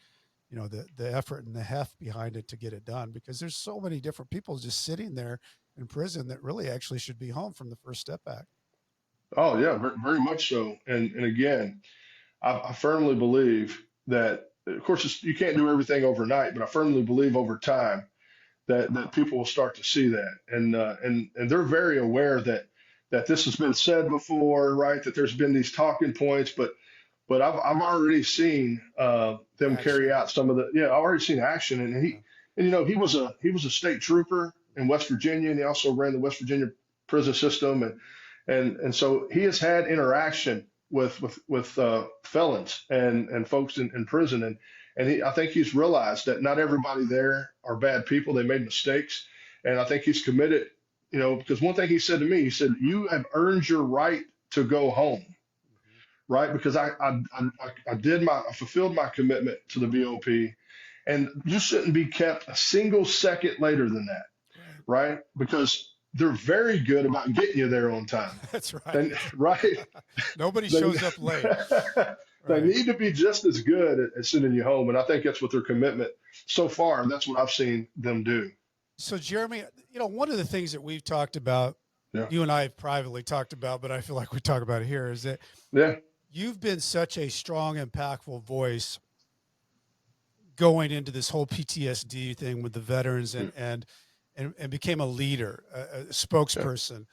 the effort and the heft behind it to get it done, because there's so many different people just sitting there in prison that really actually should be home from the First Step Back. Oh, yeah, very, very much so. And again, I firmly believe that, of course, you can't do everything overnight, but I firmly believe over time that people will start to see that, and they're very aware that this has been said before, right? That there's been these talking points, but I've already seen them carry Action. out some of the I've already seen action, and Yeah. he was a state trooper in West Virginia, and he also ran the West Virginia prison system, and so he has had interaction with felons and folks in prison, and I think he's realized that not everybody there are bad people. They made mistakes, and I think he's committed. Because one thing he said to me, he said, "You have earned your right to go home." Mhm. Right? Because I fulfilled my commitment to the BOP, and you shouldn't be kept a single second later than that, Right. right? Because they're very good about getting you there on time. That's right. And right, Nobody they shows up late. they Right. need to be just as good at sending you home. And I think that's what their commitment so far. That's what I've seen them do. So Jeremy, one of the things that we've talked about, Yeah, you and I have privately talked about, but I feel like we talk about it here, is that yeah, you've been such a strong, impactful voice going into this whole PTSD thing with the veterans mm, and became a leader, a yeah, spokesperson,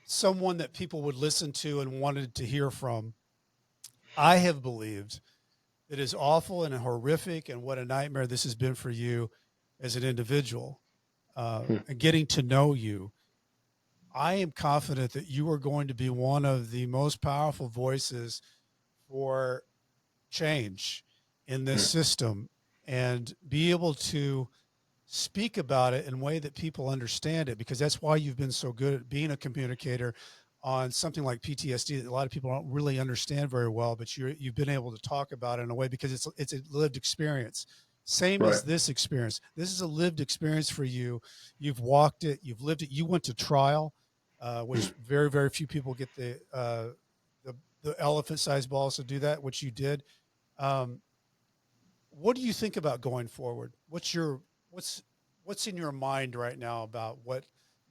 someone that people would listen to and wanted to hear from. I have believed that as awful and horrific and what a nightmare this has been for you as an individual, mm, and getting to know you, I am confident that you are going to be one of the most powerful voices for change in this mm, system and be able to speak about it in a way that people understand it, because that's why you've been so good at being a communicator on something like PTSD that a lot of people don't really understand very well, but you've been able to talk about it in a way because it's a lived experience. Same right, as this experience. This is a lived experience for you. You've walked it, you've lived it. You went to trial, which mm. very, very few people get the elephant-sized balls to do that, which you did. Um, what do you think about going forward? What's in your mind right now about what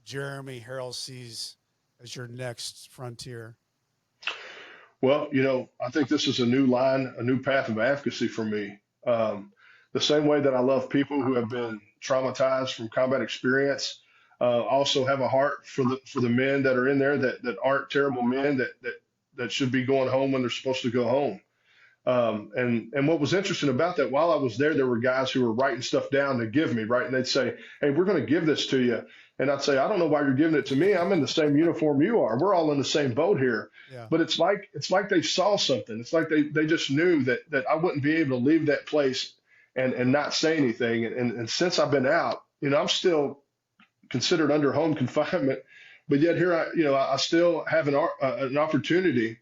Jeremy Harrell sees as your next frontier? Well, I think this is a new line, a new path of advocacy for me. Um, the same way that I love people who have been traumatized from combat experience, also have a heart for the men that are in there that aren't terrible men that should be going home when they're supposed to go home. And what was interesting about that, while I was there, there were guys who were writing stuff down to give me, right? And they'd say, "Hey, we're going to give this to you." And I'd say, "I don't know why you're giving it to me. I'm in the same uniform you are. We're all in the same boat here." Yeah. But it's like they saw something. It's like they just knew that I wouldn't be able to leave that place and not say anything. And since I've been out, I'm still considered under home confinement, but yet here I still have an opportunity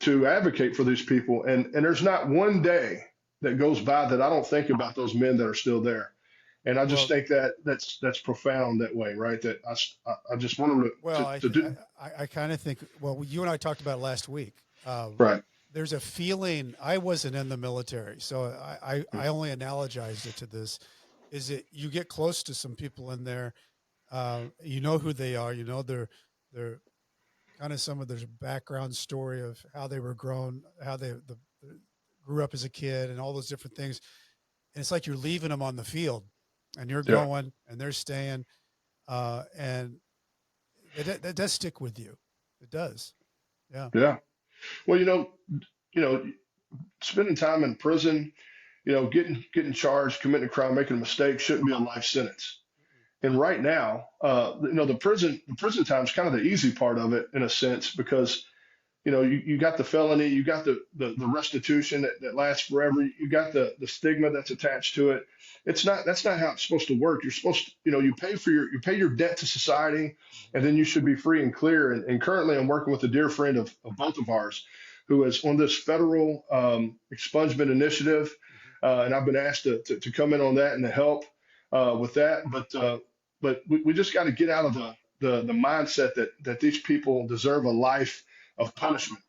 to advocate for these people. And there's not one day that goes by that I don't think about those men that are still there. And I just Well, think that's profound that way, right? That I just want them well, to do I kind of think, well, you and I talked about it last week. right. There's a feeling. I wasn't in the military, so Mm, I only analogized it to this, is that you get close to some people in there, you know who they are, they're kind of some of their background story of how they were grown, how they grew up as a kid and all those different things. And it's like you're leaving them on the field and you're yeah, going and they're staying. And that does stick with you. It does. Yeah. yeah. Well, you know, spending time in prison, getting charged, committing a crime, making a mistake shouldn't be a life sentence. And right now, the prison time is kind of the easy part of it in a sense because you got the felony, you got the restitution that lasts forever, you got the stigma that's attached to it. That's not how it's supposed to work. You're supposed to, you pay your debt to society, and then you should be free and clear. And currently, I'm working with a dear friend of both of ours, who is on this federal expungement initiative, and I've been asked to come in on that and to help with that. But we just got to get out of the mindset that these people deserve a life of punishment.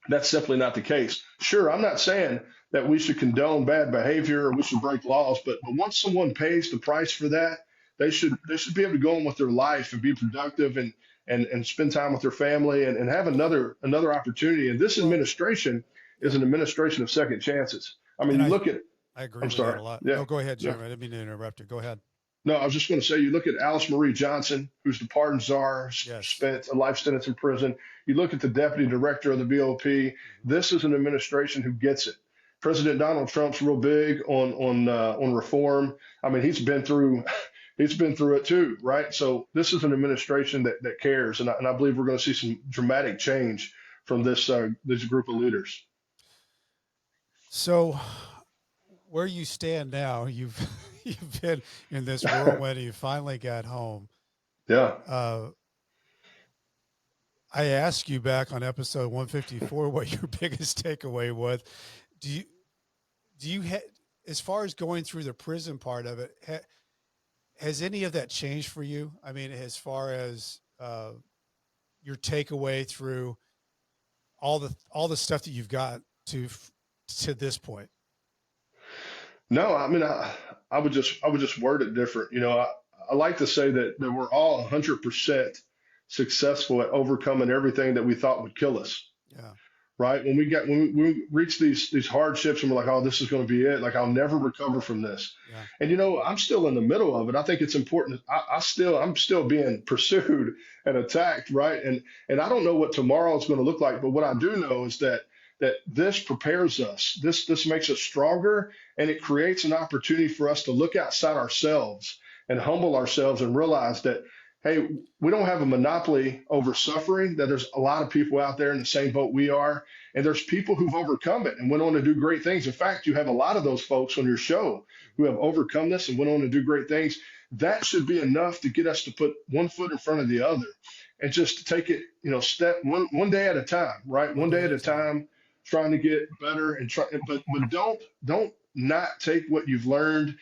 That's simply not the case. Sure, I'm not saying that we should condone bad behavior or we should break laws, but once someone pays the price for that, they should be able to go on with their life and be productive and spend time with their family and have another opportunity. And this Well, administration is yeah. an administration of second chances. I mean, And you look at. I agree I'm with that sorry. a lot. Yeah, No, go ahead, yeah. Jeremy. I didn't mean to interrupt you. Go ahead. No, I was just going to say, you look at Alice Marie Johnson, who's the pardon czar, Yes. spent a life sentence in prison. You look at the deputy director of the BOP. Mhm. This is an administration who gets it. President Donald Trump's real big on reform. I mean, he's been through it too, right? So this is an administration that cares, and I believe we're going to see some dramatic change from this group of leaders. So where you stand now, you've you've been in this whirlwind and you finally got home. Yeah. Uh, I asked you back on episode 154 what your biggest takeaway was. Do you do you as far as going through the prison part of it, Has any of that changed for you? I mean, as far as your takeaway through all the stuff that you've got to this point. No, I mean, I would just word it different. I like to say that we're all 100% successful at overcoming everything that we thought would kill us. Yeah, Right? When we reach these hardships and we're like, oh, this is going to be it. Like I'll never recover from this. yeah, And I'm still in the middle of it. I think it's important. I'm still being pursued and attacked, right? And I don't know what tomorrow is going to look like, but what I do know is that this prepares us. This makes us stronger, and it creates an opportunity for us to look outside ourselves and humble ourselves and realize that, hey, we don't have a monopoly over suffering, that there's a lot of people out there in the same boat we are. And there's people who've overcome it and went on to do great things. In fact, you have a lot of those folks on your show who have overcome this and went on to do great things. That should be enough to get us to put one foot in front of the other and just to take it, step one day at a time, right? one One day day at at a a time. time, trying to get better and try, but don't not take what you've learned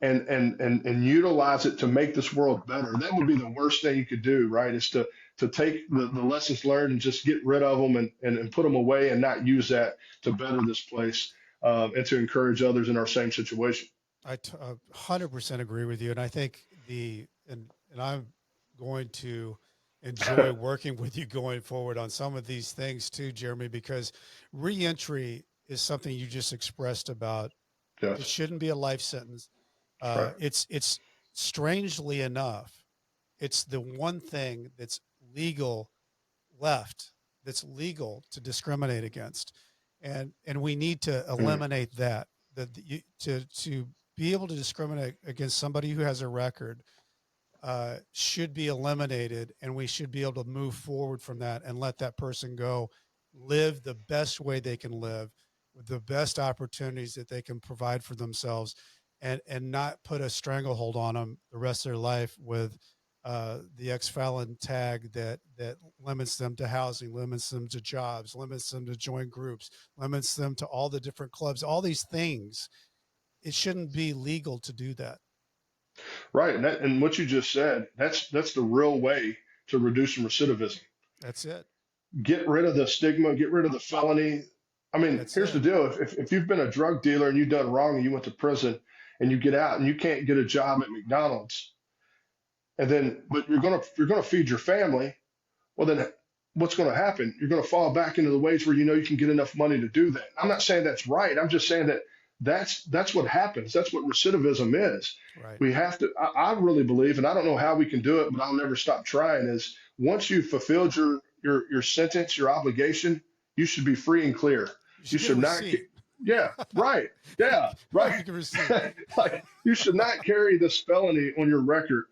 and utilize it to make this world better. That would be the worst thing you could do, right? Is to take the lessons learned and just get rid of them and put them away and not use that to better this place, and to encourage others in our same situation. 100% agree with you, and I think and I'm going to enjoy working with you going forward on some of these things too, Jeremy, because reentry is something you just expressed about. It Yes, shouldn't be a life sentence. right. It's strangely enough, it's the one thing that's legal left, that's legal to discriminate against, and we need to Mm, eliminate that. To be able to discriminate against somebody who has a record should be eliminated, and we should be able to move forward from that and let that person go live the best way they can live with the best opportunities that they can provide for themselves, and not put a stranglehold on them the rest of their life with the ex-felon tag that limits them to housing, limits them to jobs, limits them to join groups, limits them to all the different clubs, all these things. It shouldn't be legal to do that. right. And what you just said, that's the real way to reduce recidivism. That's it. Get rid of the stigma, get rid of the felony. I mean, That's here's the it. deal. If you've been a drug dealer and you've done wrong and you went to prison and you get out and you can't get a job at McDonald's, and then but you're gonna feed your family, well then what's going to happen? You're going to fall back into the ways where you can get enough money to do that. I'm not saying that's right. I'm just saying that that's what happens. That's what recidivism is. Right. We have to. I really believe, and I don't know how we can do it, but I'll never stop trying. Is once you've fulfilled your sentence, your obligation, you should be free and clear. You You should get a should not. receipt. Yeah, right. Yeah, right. Like a receipt. Like you should not carry this felony on your record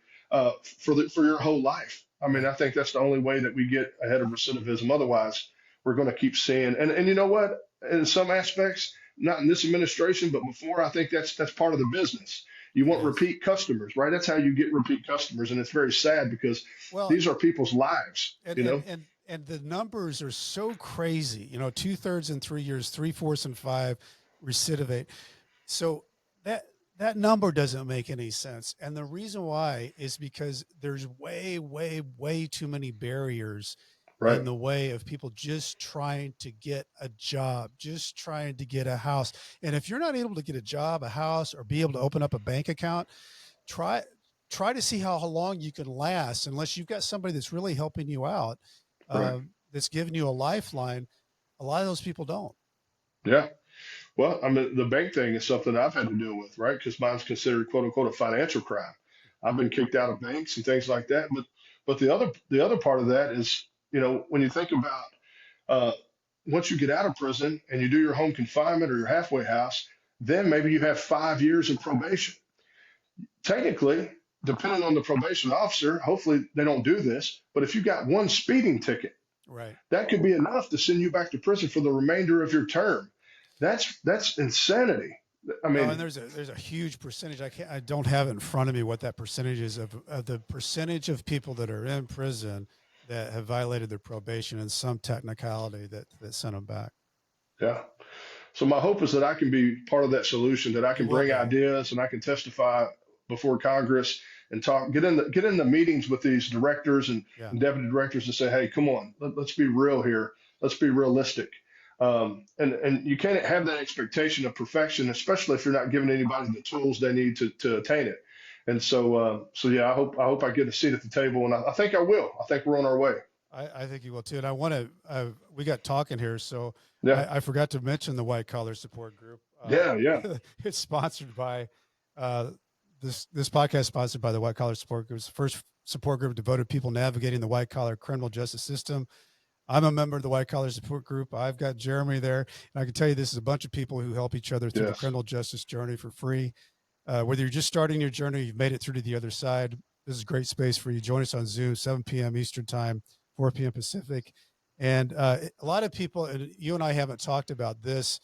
for your whole life. I mean, Right. I think that's the only way that we get ahead of recidivism. Otherwise, we're going to keep seeing. And you know what? In some aspects, not in this administration, but before, I think that's part of the business. You It want is. repeat customers, right? That's how you get repeat customers, and it's very sad because Well, these are people's lives. and You and know, and and the numbers are so crazy. 2/3 in 3 years, 3/4 in five recidivate. So that number doesn't make any sense. And the reason why is because there's way, way, way too many barriers right? in the way of people just trying to get a job, just trying to get a house. And if you're not able to get a job, a house, or be able to open up a bank account, try try to see how long you can last unless you've got somebody that's really helping you out, Right. that's giving you a lifeline. A lot of those people don't. Yeah. Well, I mean, the bank thing is something I've had to deal with, right? Because mine's considered quote unquote a financial crime. I've been kicked out of banks and things like that. But the other part of that is, when you think about uh, once you get out of prison and you do your home confinement or your halfway house, then maybe you have 5 years of probation. Technically, depending on the probation officer, hopefully they don't do this. But if you got one speeding ticket, Right. that could be enough to send you back to prison for the remainder of your term. That's insanity. I No, and mean, there's a huge percentage. I don't have it in front of me what that percentage is of the percentage of people that are in prison that have violated their probation and some technicality that sent them back. yeah. So my hope is that I can be part of that solution, that I You can will bring be. ideas and I can testify before Congress and talk, get in the meetings with these directors Yeah. and deputy directors and say, hey, come on, let's be real here. Let's be realistic. And you can't have that expectation of perfection, especially if you're not giving anybody the tools they need to attain it. And so yeah, I hope I get a seat at the table, and I think I will. I think we're on our way. I think you will too. And I want to, we got talking here. So Yeah, I forgot to mention the White Collar Support Group. yeah. It's sponsored by, this podcast is sponsored by the White Collar Support Group. It's the first support group devoted to people navigating the white collar criminal justice system. I'm a member of the White Collar Support Group. I've got Jeremy there, and I can tell you this is a bunch of people who help each other through the Yes. criminal justice journey for free. Whether you're just starting your journey, you've made it through to the other side. This is a great space for you. Join us on Zoom, 7 p.m. Eastern Time, 4 p.m. Pacific. And a lot of people, and you and I haven't talked about this,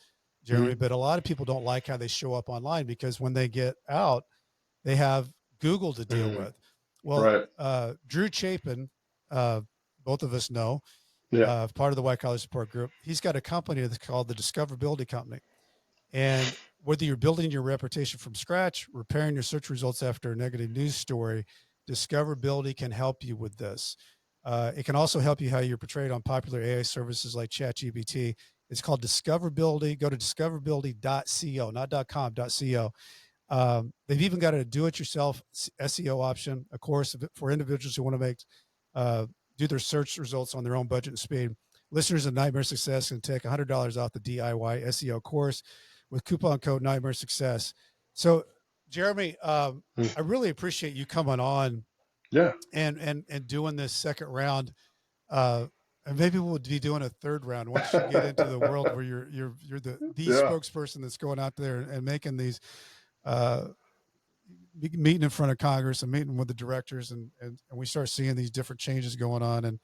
Jeremy, Mhm. but a lot of people don't like how they show up online because when they get out, they have Google to deal Mhm. with. Well, Right. Drew Chapin, both of us know, Yeah. part of the White Collar Support Group. He's got a company that's called the Discoverability Company. And whether you're building your reputation from scratch, repairing your search results after a negative news story, Discoverability can help you with this. It can also help you how you're portrayed on popular AI services like ChatGPT. It's called Discoverability. Go to discoverability.co, not .com, .co. They've even got a do-it-yourself SEO option, of course, for individuals who want to make do their search results on their own budget and speed. Listeners of Nightmare Success can take $100 off the DIY SEO course with coupon code Nightmare Success. So, Jeremy, Mm. I really appreciate you coming on Yeah. and doing this second round. Uh, and maybe we'll be doing a third round once you get into the world where you're the Yeah. spokesperson that's going out there and making these uh, meeting in front of Congress and meeting with the directors and we start seeing these different changes going on.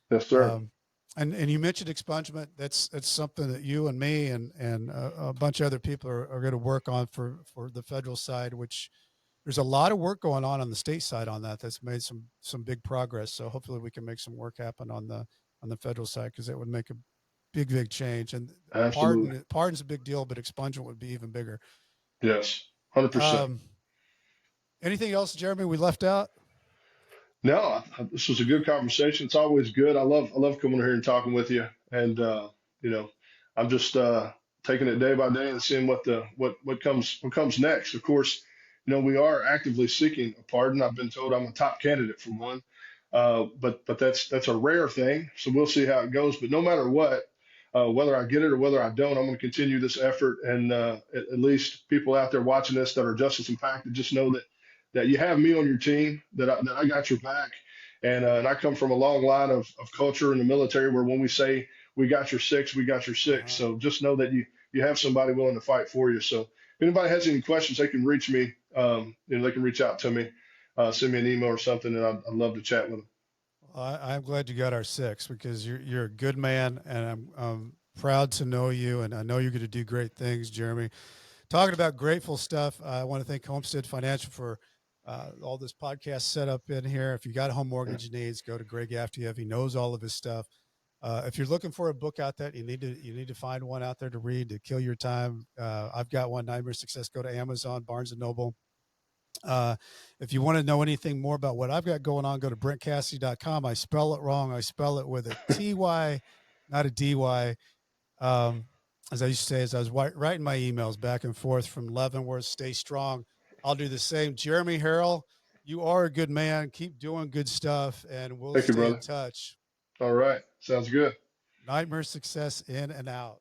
Yes, sir. Um, and you mentioned expungement. That's something that you and me and a bunch of other people are going to work on for the federal side, which there's a lot of work going on the state side on that. That's made some big progress. So hopefully we can make some work happen on the federal side, because that would make a big change. And Absolutely. pardon's a big deal, but expungement would be even bigger. Yes. 100%. Um, anything else, Jeremy, we left out? No, this was a good conversation. It's always good. I love coming here and talking with you. And you know, I'm just taking it day by day and seeing what comes next. Of course, we are actively seeking a pardon. I've been told I'm a top candidate for one. But that's a rare thing. So we'll see how it goes. But no matter what, whether I get it or whether I don't, I'm going to continue this effort. And at least people out there watching this that are justice impacted, just know that you have me on your team, that I got your back. And I come from a long line of culture in the military where when we say we got your six, we got your six. Uh-huh. So just know that you have somebody willing to fight for you. So if anybody has any questions, they can reach me. They can reach out to me, send me an email or something, and I'd love to chat with them. Well, I'm glad you got our six, because you're a good man, and I'm proud to know you, and I know you're going to do great things, Jeremy. Talking about grateful stuff, I want to thank Homestead Financial for all this podcast set up in here. If you got home mortgage needs, go to Greg Aftiev. He knows all of his stuff. If you're looking for a book out there, you need to find one out there to read to kill your time. I've got one, Nightmare Success. Go to Amazon, Barnes and Noble. If you want to know anything more about what I've got going on, go to brentcassidy.com. I spell it wrong. I spell it with a TY, not a DY. As I used to say, as I was writing my emails back and forth from Leavenworth, stay strong. I'll do the same. Jeremy Harrell, you are a good man. Keep doing good stuff, and we'll Thank you, stay in brother. touch. All right. Sounds good. Nightmare Success in and out.